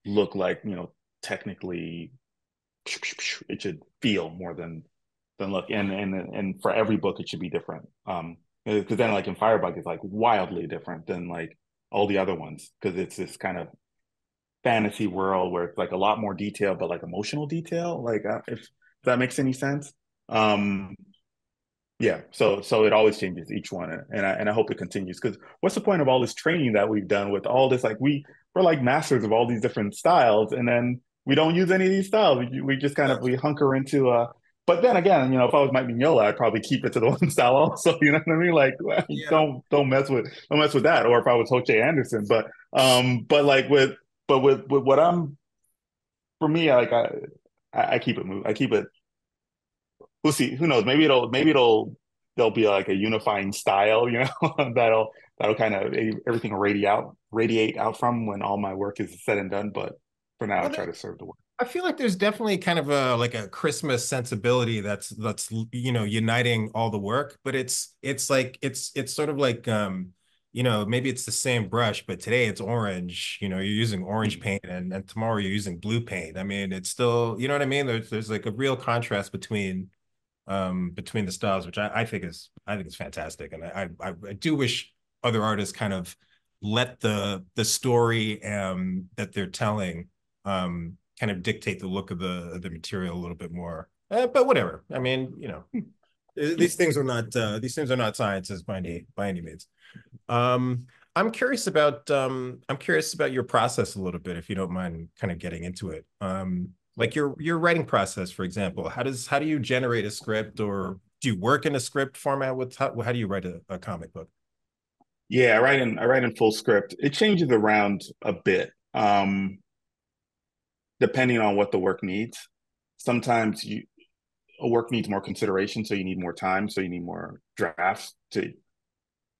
look like, you know, technically it should feel more than look and for every book it should be different because then like in Firebug it's like wildly different than like all the other ones because it's this kind of fantasy world where it's like a lot more detail but like emotional detail like if that makes any sense. um yeah, so it always changes each one, and I hope it continues. Because what's the point of all this training that we've done with all this? Like we're like masters of all these different styles, and then we don't use any of these styles. We just kind of we hunker into. But then again, you know, if I was Mike Mignola, I'd probably keep it to the one style also. You know what I mean? Like Yeah. don't mess with that. Or if I was Jose Anderson, but like with what I'm for me, like I keep it move. I keep it we'll see. Who knows? Maybe it'll there'll be like a unifying style, you know, that'll kind of everything radiate out from when all my work is said and done. But for now, I Well, try to serve the work. I feel like there's definitely kind of a like a Christmas sensibility that's uniting all the work, but it's like it's sort of like maybe it's the same brush, but today it's orange. You're using orange Mhm. paint and tomorrow you're using blue paint. I mean, it's still, you know what I mean? There's like a real contrast between the styles, which I think is fantastic. And I do wish other artists kind of let the story that they're telling kind of dictate the look of the material a little bit more. But whatever. I mean, these things are not sciences by any means. Um, I'm curious about your process a little bit, if you don't mind kind of getting into it. Like your writing process, for example. How do you generate a script, or do you work in a script format? How do you write a comic book? Yeah, I write in full script. It changes around a bit, depending on what the work needs. Sometimes a work needs more consideration, so you need more time, so you need more drafts to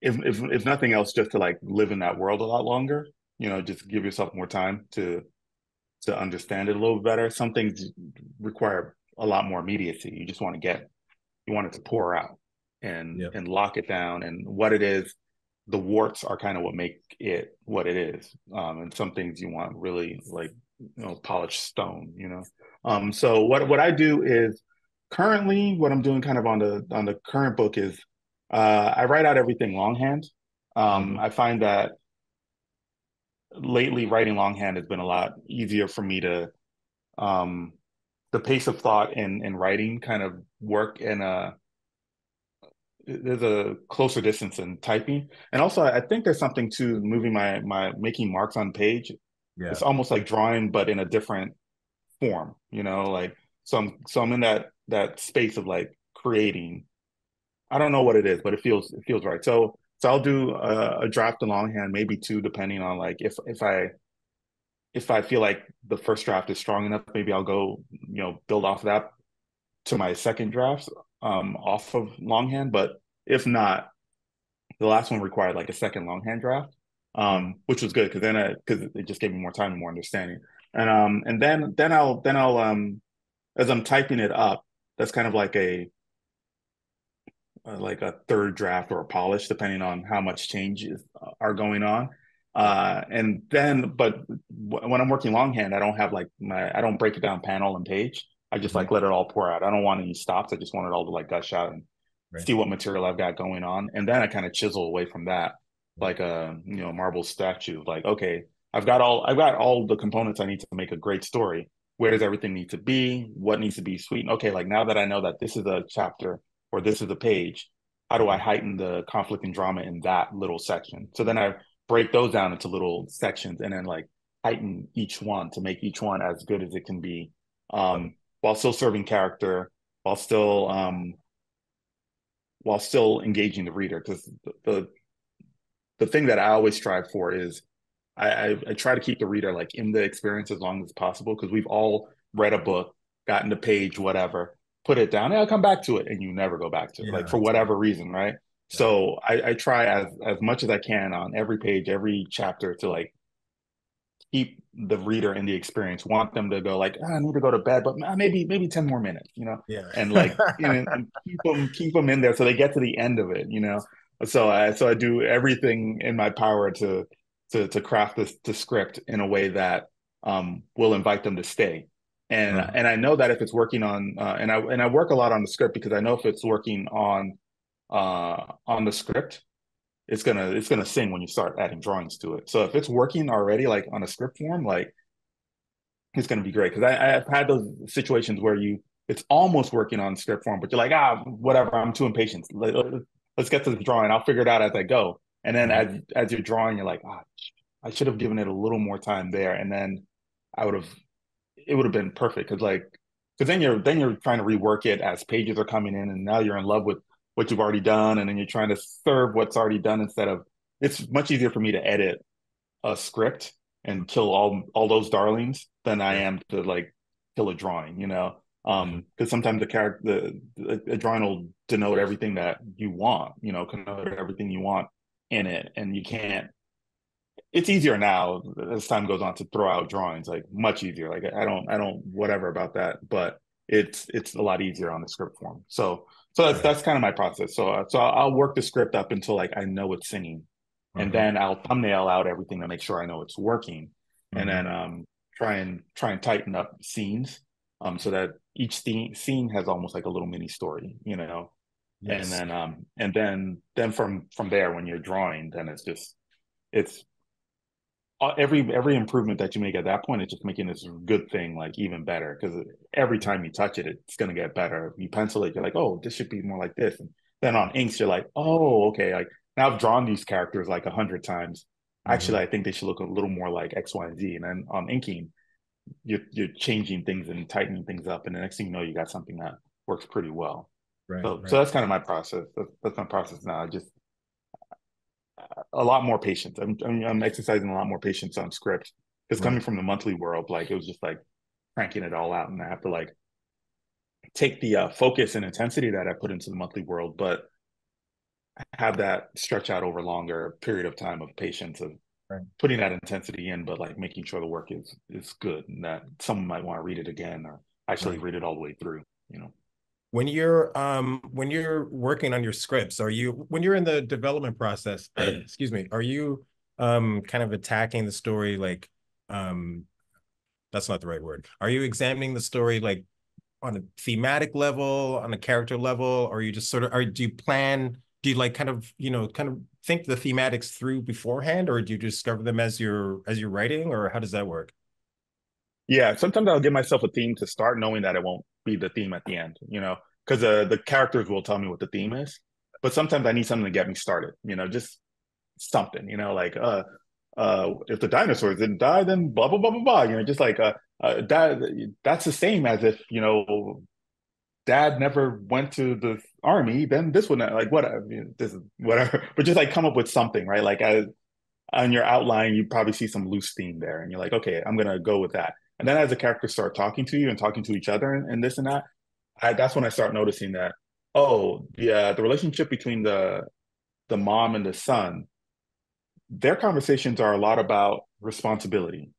if nothing else, just to like live in that world a lot longer. You know, just give yourself more time to understand it a little better. Some things require a lot more immediacy. You just want to you want it to pour out Yeah. and lock it down. And what it is, the warts are kind of what make it what it is. And some things you want really like polished stone. So what I do is currently what I'm doing kind of on the current book is I write out everything longhand. Mhm. I find that lately writing longhand has been a lot easier for me to the pace of thought in writing kind of work in a there's a closer distance in typing. And also I think there's something to moving my making marks on page. Yeah. It's almost like drawing, but in a different form, like so I'm in that space of like creating. I don't know what it is, but it feels right. So I'll do a draft in longhand, maybe two, depending on like if I feel like the first draft is strong enough, maybe I'll go, build off of that to my second drafts off of longhand. But if not, the last one required like a second longhand draft, which was good because it just gave me more time and more understanding. And then I'll as I'm typing it up, that's kind of like a third draft or a polish, depending on how much changes are going on. But when I'm working longhand, I don't have I don't break it down panel and page. I just like let it all pour out. I don't want any stops. I just want it all to like gush out and see what material I've got going on. And then I kind of chisel away from that, like a marble statue. Like, okay, I've got all the components I need to make a great story. Where does everything need to be? What needs to be sweetened? Okay, like now that I know that this is a chapter or this is a page, how do I heighten the conflict and drama in that little section? So then I break those down into little sections and then like heighten each one to make each one as good as it can be, while still serving character, while still engaging the reader. Because the thing that I always strive for is I try to keep the reader like in the experience as long as possible, because we've all read a book, gotten to page whatever, put it down, and I'll come back to it, and you never go back to it, like for whatever reason, right? Yeah. So I try as much as I can on every page, every chapter to like keep the reader in the experience, want them to go like, I need to go to bed, but maybe 10 more minutes, Yeah. and like and keep them in there so they get to the end of it, So I do everything in my power to craft the script in a way that will invite them to stay. And I know that if it's working on and I work a lot on the script, because I know if it's working on the script, it's gonna sing when you start adding drawings to it. So if it's working already like on a script form, like it's gonna be great. Because I've had those situations where it's almost working on script form, but you're like, whatever, I'm too impatient. Let's get to the drawing. I'll figure it out as I go. And then as you're drawing, you're like, I should have given it a little more time there. And then it would have been perfect. Because then you're trying to rework it as pages are coming in, and now you're in love with what you've already done, and then you're trying to serve what's already done instead of. It's much easier for me to edit a script and kill all those darlings than I am to like kill a drawing, because sometimes the drawing will denote everything that you want, connote everything you want in it, and you can't. It's easier now as time goes on to throw out drawings, like much easier. Like I don't whatever about that, but it's a lot easier on the script form. So that's kind of my process. So I'll work the script up until like I know it's singing, and then I'll thumbnail out everything to make sure I know it's working, and then try and tighten up scenes, so that each scene has almost like a little mini story, Yes. And then from there, when you're drawing, then it's every improvement that you make at that point is just making this good thing like even better, because every time you touch it, it's going to get better. You pencil it, you're like, oh, this should be more like this, and then on inks you're like, oh, okay, like now I've drawn these characters like 100 times. Actually, I think they should look a little more like X, Y, and Z. And then on inking, you're changing things and tightening things up, and the next thing you know, you got something that works pretty well. So that's kind of my process. That's my process now. I just a lot more patience. I'm exercising a lot more patience on script, because coming from the monthly world, like it was just like cranking it all out, and I have to like take the focus and intensity that I put into the monthly world, but have that stretch out over a longer period of time of patience of putting that intensity in, but like making sure the work is good, and that someone might want to read it again or actually read it all the way through. When you're working on your scripts, when you're in the development process, excuse me, are you kind of attacking the story like that's not the right word. Are you examining the story like on a thematic level, on a character level, or you just sort of do you like kind of think the thematics through beforehand, or do you discover them as you're writing, or how does that work? Yeah, sometimes I'll give myself a theme to start, knowing that it won't be the theme at the end, because the characters will tell me what the theme is. But sometimes I need something to get me started, just something, like if the dinosaurs didn't die, then blah blah blah blah blah, just like that's the same as if dad never went to the army, then this would not like whatever, this is whatever, but just like come up with something, right? Like on your outline, you probably see some loose theme there, and you're like, okay, I'm gonna go with that. And then as the characters start talking to you and talking to each other and this and that, that's when I start noticing that, oh yeah, the relationship between the mom and the son, their conversations are a lot about responsibility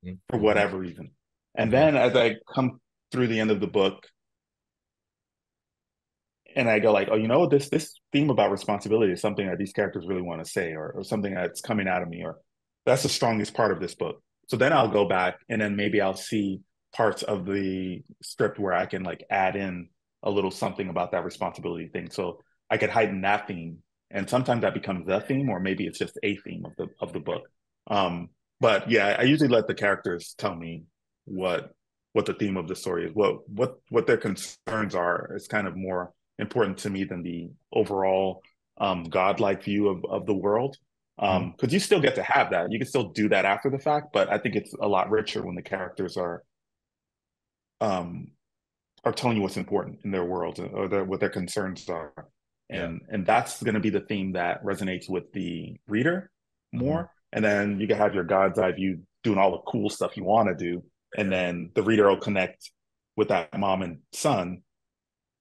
for Mm-hmm. whatever reason. And Mm-hmm. then as I come through the end of the book, and I go like, oh, this theme about responsibility is something that these characters really want to say, or something that's coming out of me, or that's the strongest part of this book. So then I'll go back and then maybe I'll see parts of the script where I can like add in a little something about that responsibility thing. So I could heighten that theme. And sometimes that becomes the theme, or maybe it's just a theme of the book. But yeah, I usually let the characters tell me what the theme of the story is, what their concerns are. It's kind of more important to me than the overall godlike view of the world. Because you still get to have that. You can still do that after the fact, but I think it's a lot richer when the characters um, are telling you what's important in their world, or what their concerns are. Yeah. And that's going to be the theme that resonates with the reader Mm-hmm. more. And then you can have your God's eye view doing all the cool stuff you want to do. And Yeah. then the reader will connect with that mom and son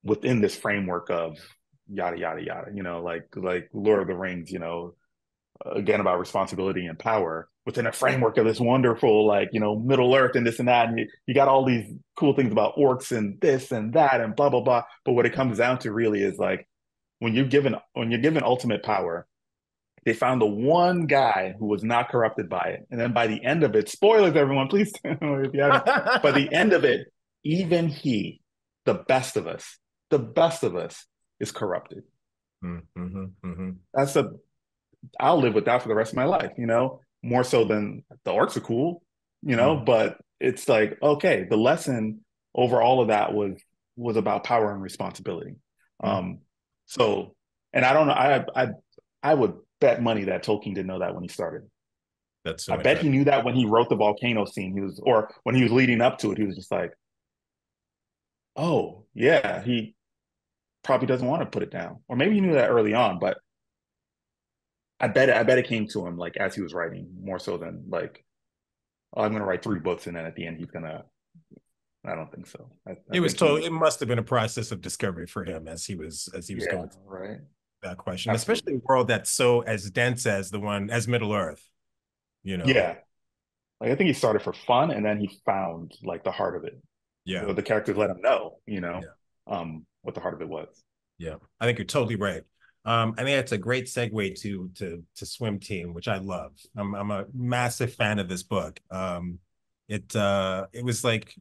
within this framework of yada yada yada, like Lord of the Rings, again about responsibility and power within a framework of this wonderful, like, Middle Earth and this and that. And you got all these cool things about orcs and this and that and blah blah blah. But what it comes down to really is like when you're given ultimate power, they found the one guy who was not corrupted by it. And then by the end of it, spoilers, everyone, please, if you haven't, by the end of it, even he, the best of us, the best of us is corrupted. Mm-hmm. Mm-hmm. That's I'll live with that for the rest of my life, more so than the orcs are cool, Mm-hmm. but it's like, okay, the lesson over all of that was about power and responsibility. Um, so, and I don't know, I would bet money that Tolkien didn't know that when he started. That's I so bet he interesting. knew that when he wrote the volcano scene. Or when he was leading up to it, he was just like, oh yeah, he probably doesn't want to put it down. Or maybe he knew that early on, but I bet it came to him like as he was writing, more so than like, oh, I'm gonna write 3 books and then at the end he's gonna. I don't think so. I It was think totally. he, It must have been a process of discovery for him as he was yeah, going through right, that question, especially absolutely, a world that's so as dense as the one as Middle Earth. You know. yeah. Like I think he started for fun and then he found like the heart of it. Yeah. The characters let him know, Yeah. what the heart of it was. Yeah. I think you're totally right. I think that's a great segue to Swim Team, which I love. I'm a massive fan of this book. It was like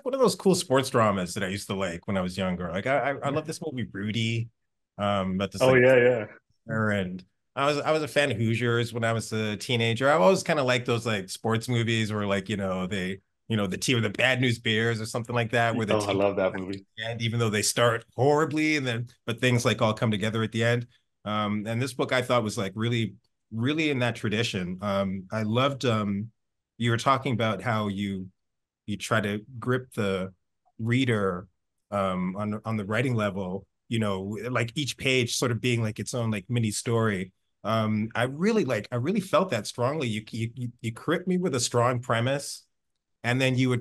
one of those cool sports dramas that I used to like when I was younger. Like I love this movie Rudy, about this Oh like yeah, yeah. and I was a fan of Hoosiers when I was a teenager. I've always kind of liked those like sports movies where like the team of the Bad News Bears or something like that, where the Oh, I team, love that movie. and even though they start horribly and then but things like all come together at the end. And this book I thought was like really, really in that tradition. I loved you were talking about how you try to grip the reader on the writing level, like each page sort of being like its own like mini story. I really felt that strongly. You gripped me with a strong premise, and then you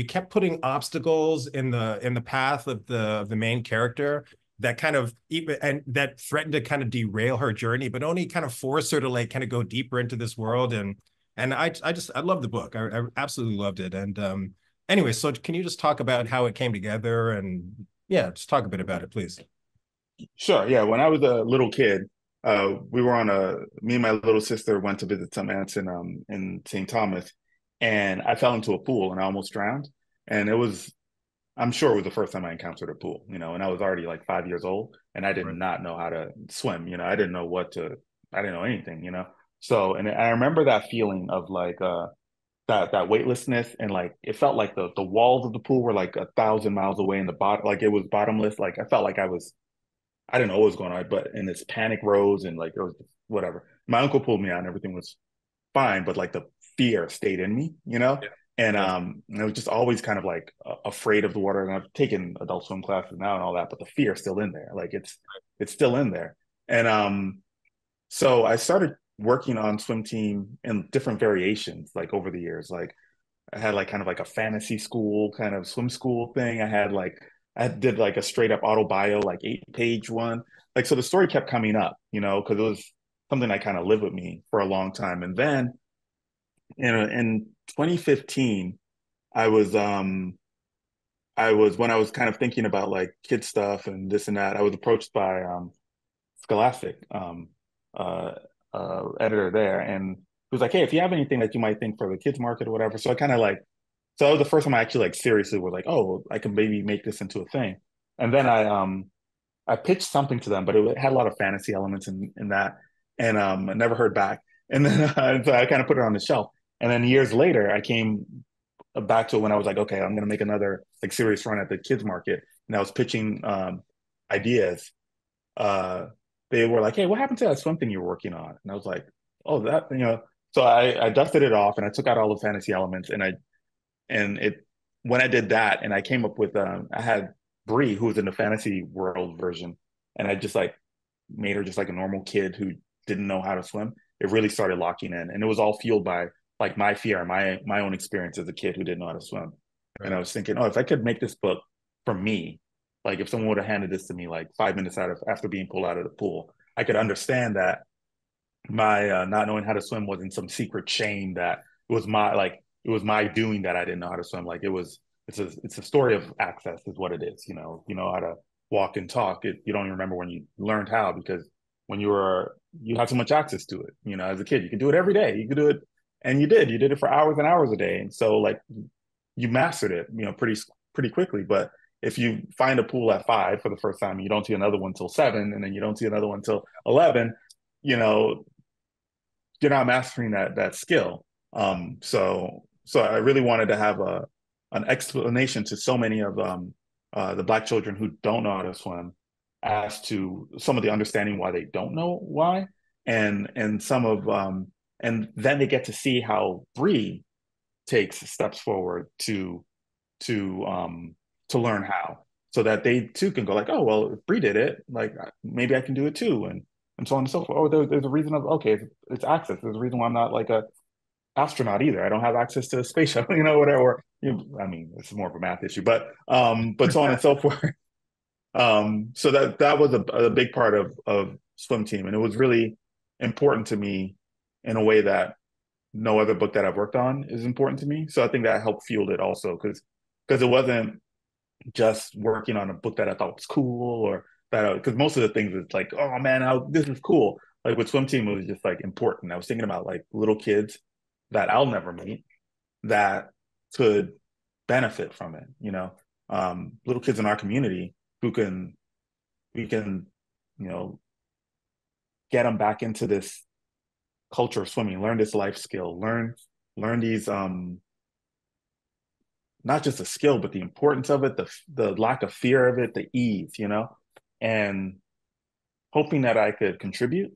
kept putting obstacles in the path of the main character that kind of even and that threatened to kind of derail her journey, but only kind of force her to like kind of go deeper into this world. And I love the book. I absolutely loved it. And anyway, so can you just talk about how it came together? And yeah, just talk a bit about it, please. Sure. Yeah. When I was a little kid, we were me and my little sister went to visit some aunts in St. Thomas, and I fell into a pool and I almost drowned. And I'm sure it was the first time I encountered a pool, and I was already like 5 years old and I did Right. not know how to swim. I didn't know anything. So, and I remember that feeling of like, that weightlessness, and like it felt like the walls of the pool were like 1,000 miles away in the bottom, like it was bottomless. Like I felt like I didn't know what was going on, but and this panic rose and like it was whatever. My uncle pulled me out and everything was fine, but like the fear stayed in me, you know? Yeah. And Yeah. I was just always kind of like afraid of the water. And I've taken adult swim classes now and all that, but the fear is still in there. Like it's still in there. And so I started working on swim team in different variations like over the years. Like I had like kind of like a fantasy school kind of swim school thing. I did like a straight up autobio, like 8-page one. Like so the story kept coming up, you know, because it was something that kind of lived with me for a long time. And then in 2015, I was when I was kind of thinking about like kid stuff and this and that, I was approached by Scholastic uh, editor there, and he was like, "Hey, if you have anything that you might think for the kids market or whatever." So I kind of like, so that was the first time I actually like seriously was like, "Oh, I can maybe make this into a thing." And then I pitched something to them, but it had a lot of fantasy elements in that, and I never heard back. And then so I kind of put it on the shelf. And then years later, I came back to it when I was like, okay, I'm gonna make another like serious run at the kids market, and I was pitching ideas. Uh, they were like, hey, what happened to that swim thing you were working on? And I was like, oh, that, you know. So I dusted it off and I took out all the fantasy elements, and it when I did that and I came up with I had Bree, who was in the fantasy world version, and I just like made her just like a normal kid who didn't know how to swim. It really started locking in, and it was all fueled by like my fear, my own experience as a kid who didn't know how to swim. And I Right. was thinking, oh, if I could make this book for me, like if someone would have handed this to me like 5 minutes after being pulled out of the pool, I could understand that my not knowing how to swim wasn't some secret shame, that it was my doing that I didn't know how to swim. Like it's a story of access is what it is. You know how to walk and talk. You don't even remember when you learned how, because when you had so much access to it. You know, as a kid, you could do it every day. You could do it, and you did it for hours and hours a day. And so like you mastered it, you know, pretty quickly. But if you find a pool at 5 for the first time, and you don't see another one till 7, and then you don't see another one till 11, you know, you're not mastering that skill. So I really wanted to have an explanation to so many of the Black children who don't know how to swim, as to some of the understanding why they don't know why, and some of and then they get to see how Bree takes steps forward to to learn how, so that they too can go like, oh well, if Bree did it, like maybe I can do it too, and so on and so forth. Oh, there's a reason of okay, it's access. There's a reason why I'm not like a astronaut either. I don't have access to a space shuttle, you know, whatever. Or, you know, I mean, it's more of a math issue, but so on and so forth. So that was a big part of swim team, and it was really important to me in a way that no other book that I've worked on is important to me. So I think that helped fuel it also, because it wasn't just working on a book that I thought was cool, or that because most of the things it's like, oh man, this is cool. Like with swim team, it was just like important. I was thinking about like little kids that I'll never meet that could benefit from it. You know, little kids in our community who can we can, you know, get them back into this culture of swimming, learn this life skill, learn these not just the skill, but the importance of it, the lack of fear of it, the ease, you know, and hoping that I could contribute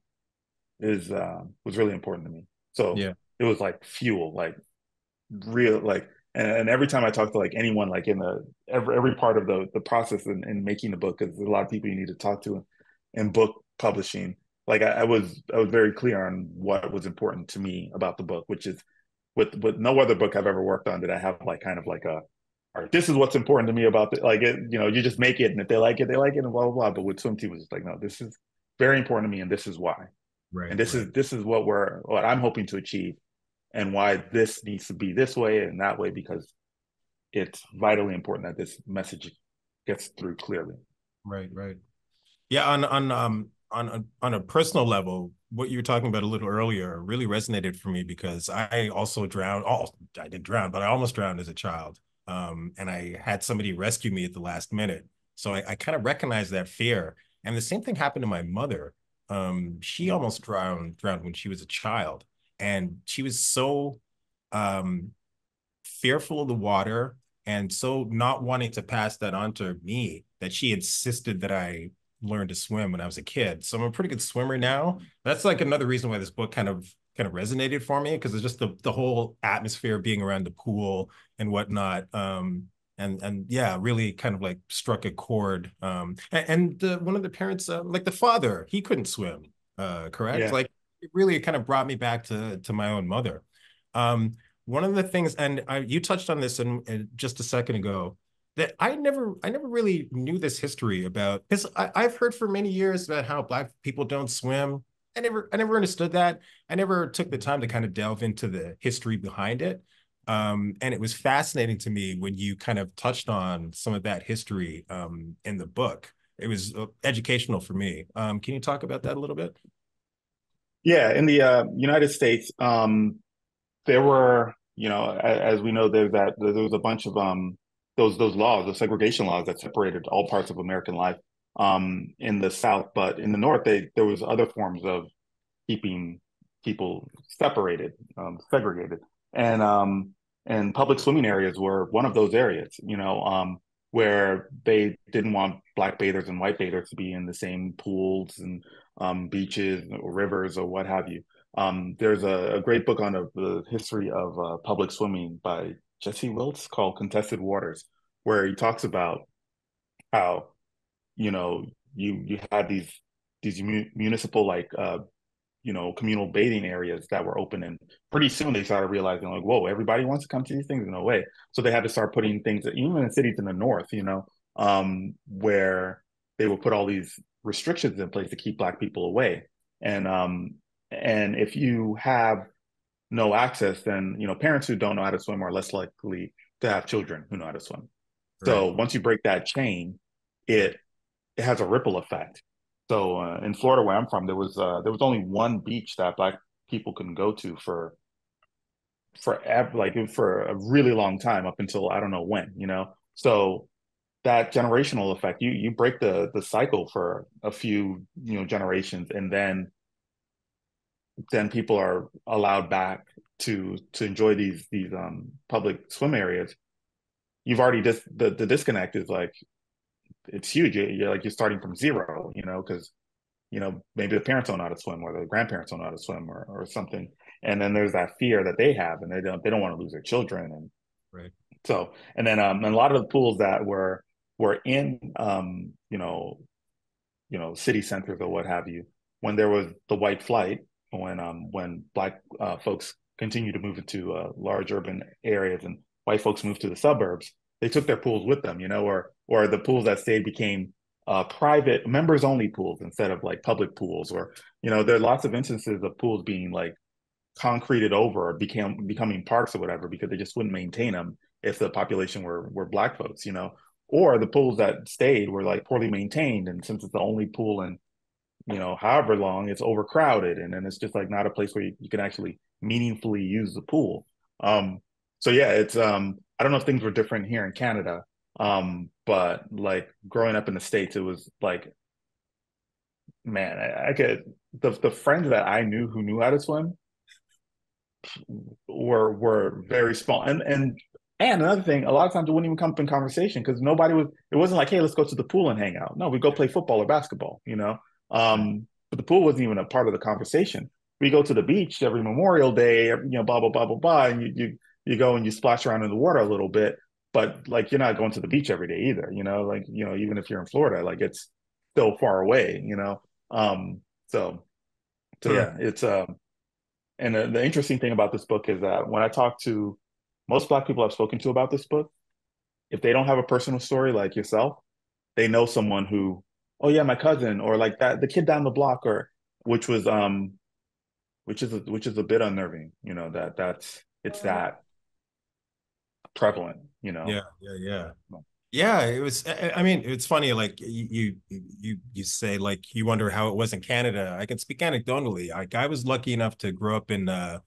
is was really important to me. So Yeah. it was like fuel, like real, like, and every time I talk to like anyone, like in the every part of the process in making the book, because there's a lot of people you need to talk to in book publishing. Like I was very clear on what was important to me about the book, which is with no other book I've ever worked on did I have like kind of like a, all right, this is what's important to me about it. Like it, you know, you just make it, and if they like it, they like it, and blah blah blah. But with Swim Team, it was just like, no, this is very important to me, and this is why, Right. and Right. this is what I'm hoping to achieve, and why this needs to be this way and that way, because it's vitally important that this message gets through clearly. Right. Right. Yeah. On a personal level, what you were talking about a little earlier really resonated for me, because I also drowned. Oh, I didn't drown, but I almost drowned as a child. And I had somebody rescue me at the last minute. So I kind of recognized that fear. And the same thing happened to my mother. She almost drowned when she was a child. And she was so fearful of the water and so not wanting to pass that on to me that she insisted that I learn to swim when I was a kid. So I'm a pretty good swimmer now. That's like another reason why this book kind of resonated for me, because it's just the whole atmosphere of being around the pool and whatnot. And yeah, really kind of like struck a chord. One of the parents, like the father, he couldn't swim, correct? Yeah. Like it really kind of brought me back to my own mother. One of the things, and you touched on this in just a second ago, that I never really knew this history about, because I've heard for many years about how Black people don't swim. I never understood that. I never took the time to kind of delve into the history behind it. And it was fascinating to me when you kind of touched on some of that history in the book. It was educational for me. Can you talk about that a little bit? Yeah, in the United States, there were, as we know, there was a bunch of those laws, those segregation laws that separated all parts of American life in the South, but in the North, there was other forms of keeping people separated, segregated, and public swimming areas were one of those areas, where they didn't want Black bathers and white bathers to be in the same pools and beaches or rivers or what have you. There's a great book on the history of public swimming by Jesse Wiltz called Contested Waters, where he talks about how, you had these municipal communal bathing areas that were open, and pretty soon they started realizing like, whoa, everybody wants to come to these things, no way. So they had to start putting things, even in cities in the north, where they would put all these restrictions in place to keep Black people away. And if you have no access, then parents who don't know how to swim are less likely to have children who know how to swim. Right. So once you break that chain, it it has a ripple effect. So in Florida, where I'm from, there was only one beach that Black people couldn't go to for forever, like for a really long time, up until I don't know when. So that generational effect, you break the cycle for a few generations, and then people are allowed back to enjoy these public swim areas. You've already the disconnect is like it's huge. You're starting from zero, because maybe the parents don't know how to swim, or the grandparents don't know how to swim, or something. And then there's that fear that they have, and they don't want to lose their children. And Right. so, and then and a lot of the pools that were in city centers or what have you, when there was the white flight, when Black folks continued to move into large urban areas and white folks moved to the suburbs, they took their pools with them, or the pools that stayed became private members only pools instead of like public pools. Or there are lots of instances of pools being like concreted over or becoming parks or whatever, because they just wouldn't maintain them if the population were Black folks. Or the pools that stayed were like poorly maintained, and since it's the only pool in however long, it's overcrowded, and then it's just like not a place where you can actually meaningfully use the pool. So yeah, it's I don't know if things were different here in Canada, but like growing up in the States, it was like, man, I could the friends that I knew who knew how to swim were very small. And another thing, a lot of times it wouldn't even come up in conversation, because it wasn't like, hey, let's go to the pool and hang out. No, we go play football or basketball. But the pool wasn't even a part of the conversation. We go to the beach every Memorial Day, blah blah blah blah blah, and you go and you splash around in the water a little bit, but like you're not going to the beach every day either. Like even if you're in Florida, like it's still far away. So Sure. yeah, it's and the interesting thing about this book is that when I talk to most Black people I've spoken to about this book, if they don't have a personal story like yourself, they know someone who, oh yeah, my cousin, or like that the kid down the block, or which was which is a bit unnerving, that's it's that prevalent. Yeah, yeah, yeah. Yeah, it was. I mean, it's funny. Like you say, like you wonder how it was in Canada. I can speak anecdotally. Like I was lucky enough to grow up in a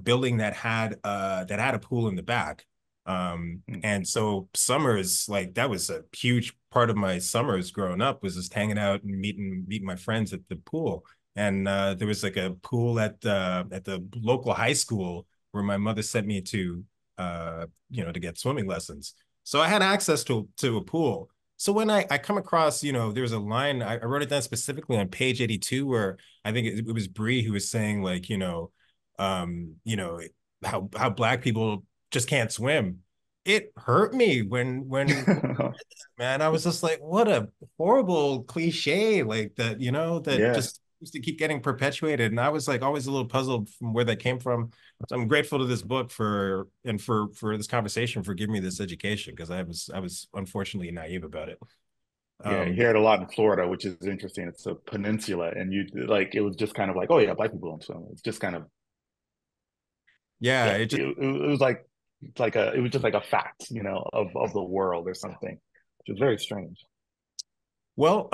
building that had a pool in the back. And so summers, like that was a huge part of my summers growing up, was just hanging out and meeting my friends at the pool. And there was like a pool at the local high school where my mother sent me to to get swimming lessons. So I had access to a pool. So when I come across, there's a line, I wrote it down specifically on page 82 where I think it was Bree who was saying like, um, you know, how black people just can't swim. It hurt me when man, I was just like, what a horrible cliche like that, that Yeah. just used to keep getting perpetuated. And I was like always a little puzzled from where that came from. So I'm grateful to this book for this conversation for giving me this education because I was unfortunately naive about it. Yeah, you Um, hear it a lot in Florida, which is interesting. It's a peninsula, and you like it was just kind of like, oh yeah, black people don't swim. It's just kind of yeah, yeah, it just it was like it was just like a fact, of the world or something, which is very strange. well,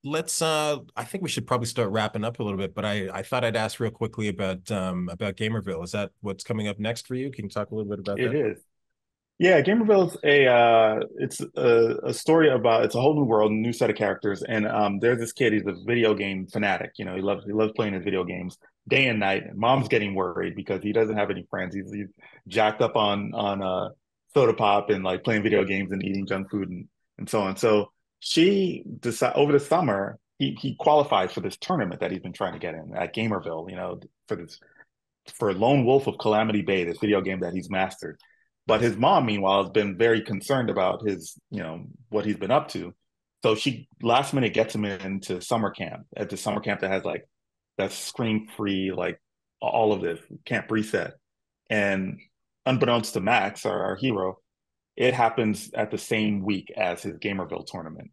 let's I think we should probably start wrapping up a little bit, but I thought I'd ask real quickly about Gamerville. Is that what's coming up next for you? Can you talk a little bit about It that? is. Yeah, Gamerville's it's a story about it's a whole new world, new set of characters, and there's this kid. He's a video game fanatic. He loves playing his video games day and night. And mom's getting worried because he doesn't have any friends. He's jacked up on soda pop and like playing video games and eating junk food and so on. So she decide over the summer he qualifies for this tournament that he's been trying to get in at Gamerville. For Lone Wolf of Calamity Bay, this video game that he's mastered. But Nice. his mom, meanwhile, has been very concerned about what he's been up to. So she last minute gets him into summer camp at the summer camp that has like that screen free, like all of this camp reset. And unbeknownst to Max, our hero, it happens at the same week as his Gamerville tournament.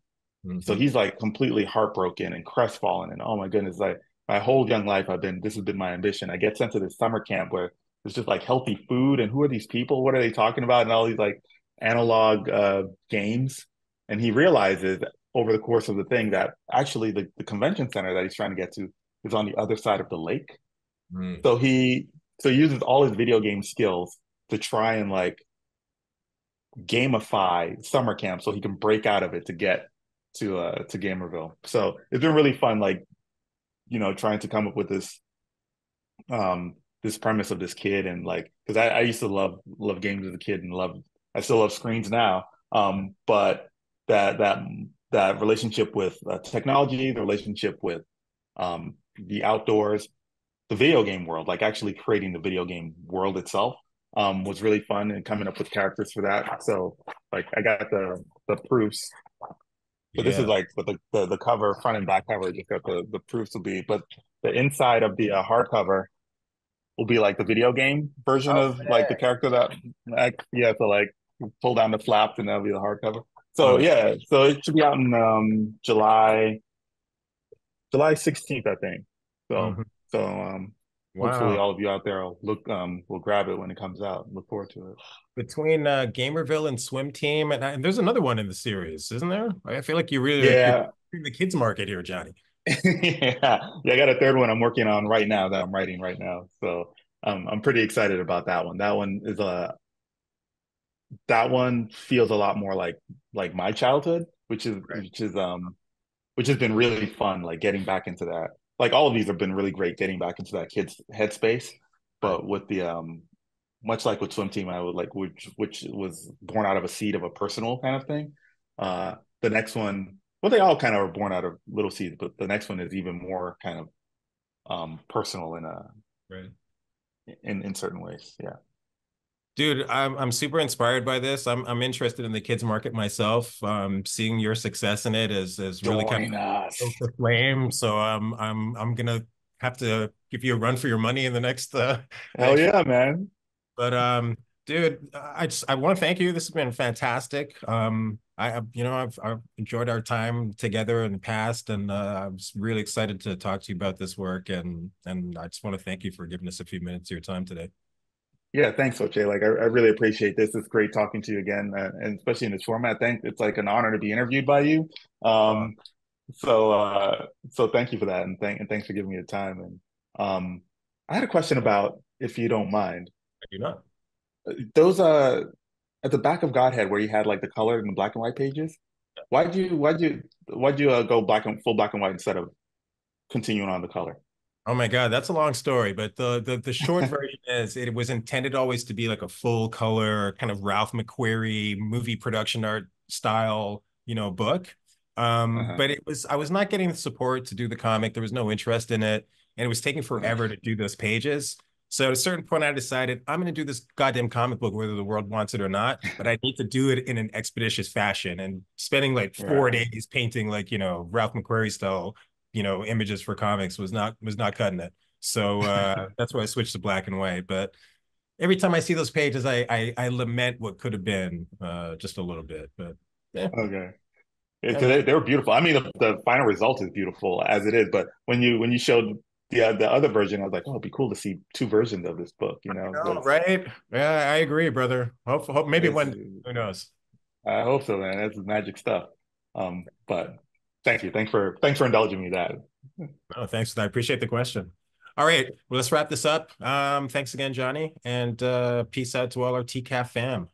So Mhm. he's like completely heartbroken and crestfallen. And oh my goodness, like my whole young life, this has been my ambition. I get sent to this summer camp where it's just like healthy food. And who are these people? What are they talking about? And all these like analog games. And he realizes over the course of the thing that actually the convention center that he's trying to get to is on the other side of the lake. Mm. So he uses all his video game skills to try and like gamify summer camp so he can break out of it to get to Gamerville. So it's been really fun, like trying to come up with this premise of this kid and like because I used to love games as a kid and I still love screens now. But that relationship with technology, the relationship with the outdoors, the video game world, like actually creating the video game world itself, was really fun and coming up with characters for that. So like I got the proofs. So this is Yeah. like what the cover, front and back cover, just got the proofs will be, but the inside of the hardcover will be like the video game version Oh, of like the character that like you have to like pull down the flaps and that'll be the hardcover. oh, So yeah, so it should be out in July 16th, I think. So mhm. so hopefully Wow. all of you out there will grab it when it comes out. Look forward to it. Between Gamerville and Swim Team, and there's another one in the series, isn't there? I feel like you're Yeah. in the kids market here, Johnny. Yeah. Yeah, I got a third one I'm working on right now that I'm writing right now. So I'm pretty excited about that one. That one feels a lot more like my childhood, Right. which has been really fun, like getting back into that. Like all of these have been really great getting back into that kid's headspace. Right. But with the much like with Swim Team, I would like which was born out of a seed of a personal kind of thing. The next one, well, they all kind of are born out of little seeds, but the next one is even more kind of personal Right. in certain ways. Yeah. Dude, I'm super inspired by this. I'm interested in the kids market myself. Seeing your success in it is really kind of Join us. built the flame. So I'm gonna have to give you a run for your money in the next Hell next. yeah, man. But dude, I want to thank you. This has been fantastic. I've enjoyed our time together in the past, and I was really excited to talk to you about this work. And I just want to thank you for giving us a few minutes of your time today. Yeah, thanks, Oche. Like, I really appreciate this. It's great talking to you again, and especially in this format. Thank. It's like an honor to be interviewed by you. Uh, So thank you for that, and thanks for giving me the time. And I had a question about, if you don't mind, I do not. those at the back of Godhead where you had like the colored and the black and white pages. Why'd you go full black and white instead of continuing on the color? Oh my God, that's a long story, but the short version is it was intended always to be like a full color kind of Ralph McQuarrie movie production art style, book. Uh-huh. But I was not getting the support to do the comic. There was no interest in it, and it was taking Uh-huh. forever to do those pages. So at a certain point, I decided I'm going to do this goddamn comic book, whether the world wants it or not. But I need to do it in an expeditious fashion. And spending like four Right. days painting like Ralph McQuarrie style images for comics was not cutting it. So that's why I switched to black and white. But every time I see those pages, I lament what could have been just a little bit. But yeah, Okay. yeah, Because man. they were beautiful. I mean, the final result is beautiful as it is. But when you showed the other version, I was like, oh, it'd be cool to see two versions of this book. You know, No, because right? Yeah, I agree, brother. Hope maybe it's one day. Who knows? I hope so, man. That's magic stuff. But thank you. Thanks for indulging me that. Oh, thanks. I appreciate the question. All right, well, let's wrap this up. Thanks again, Johnny, and peace out to all our TCAF fam.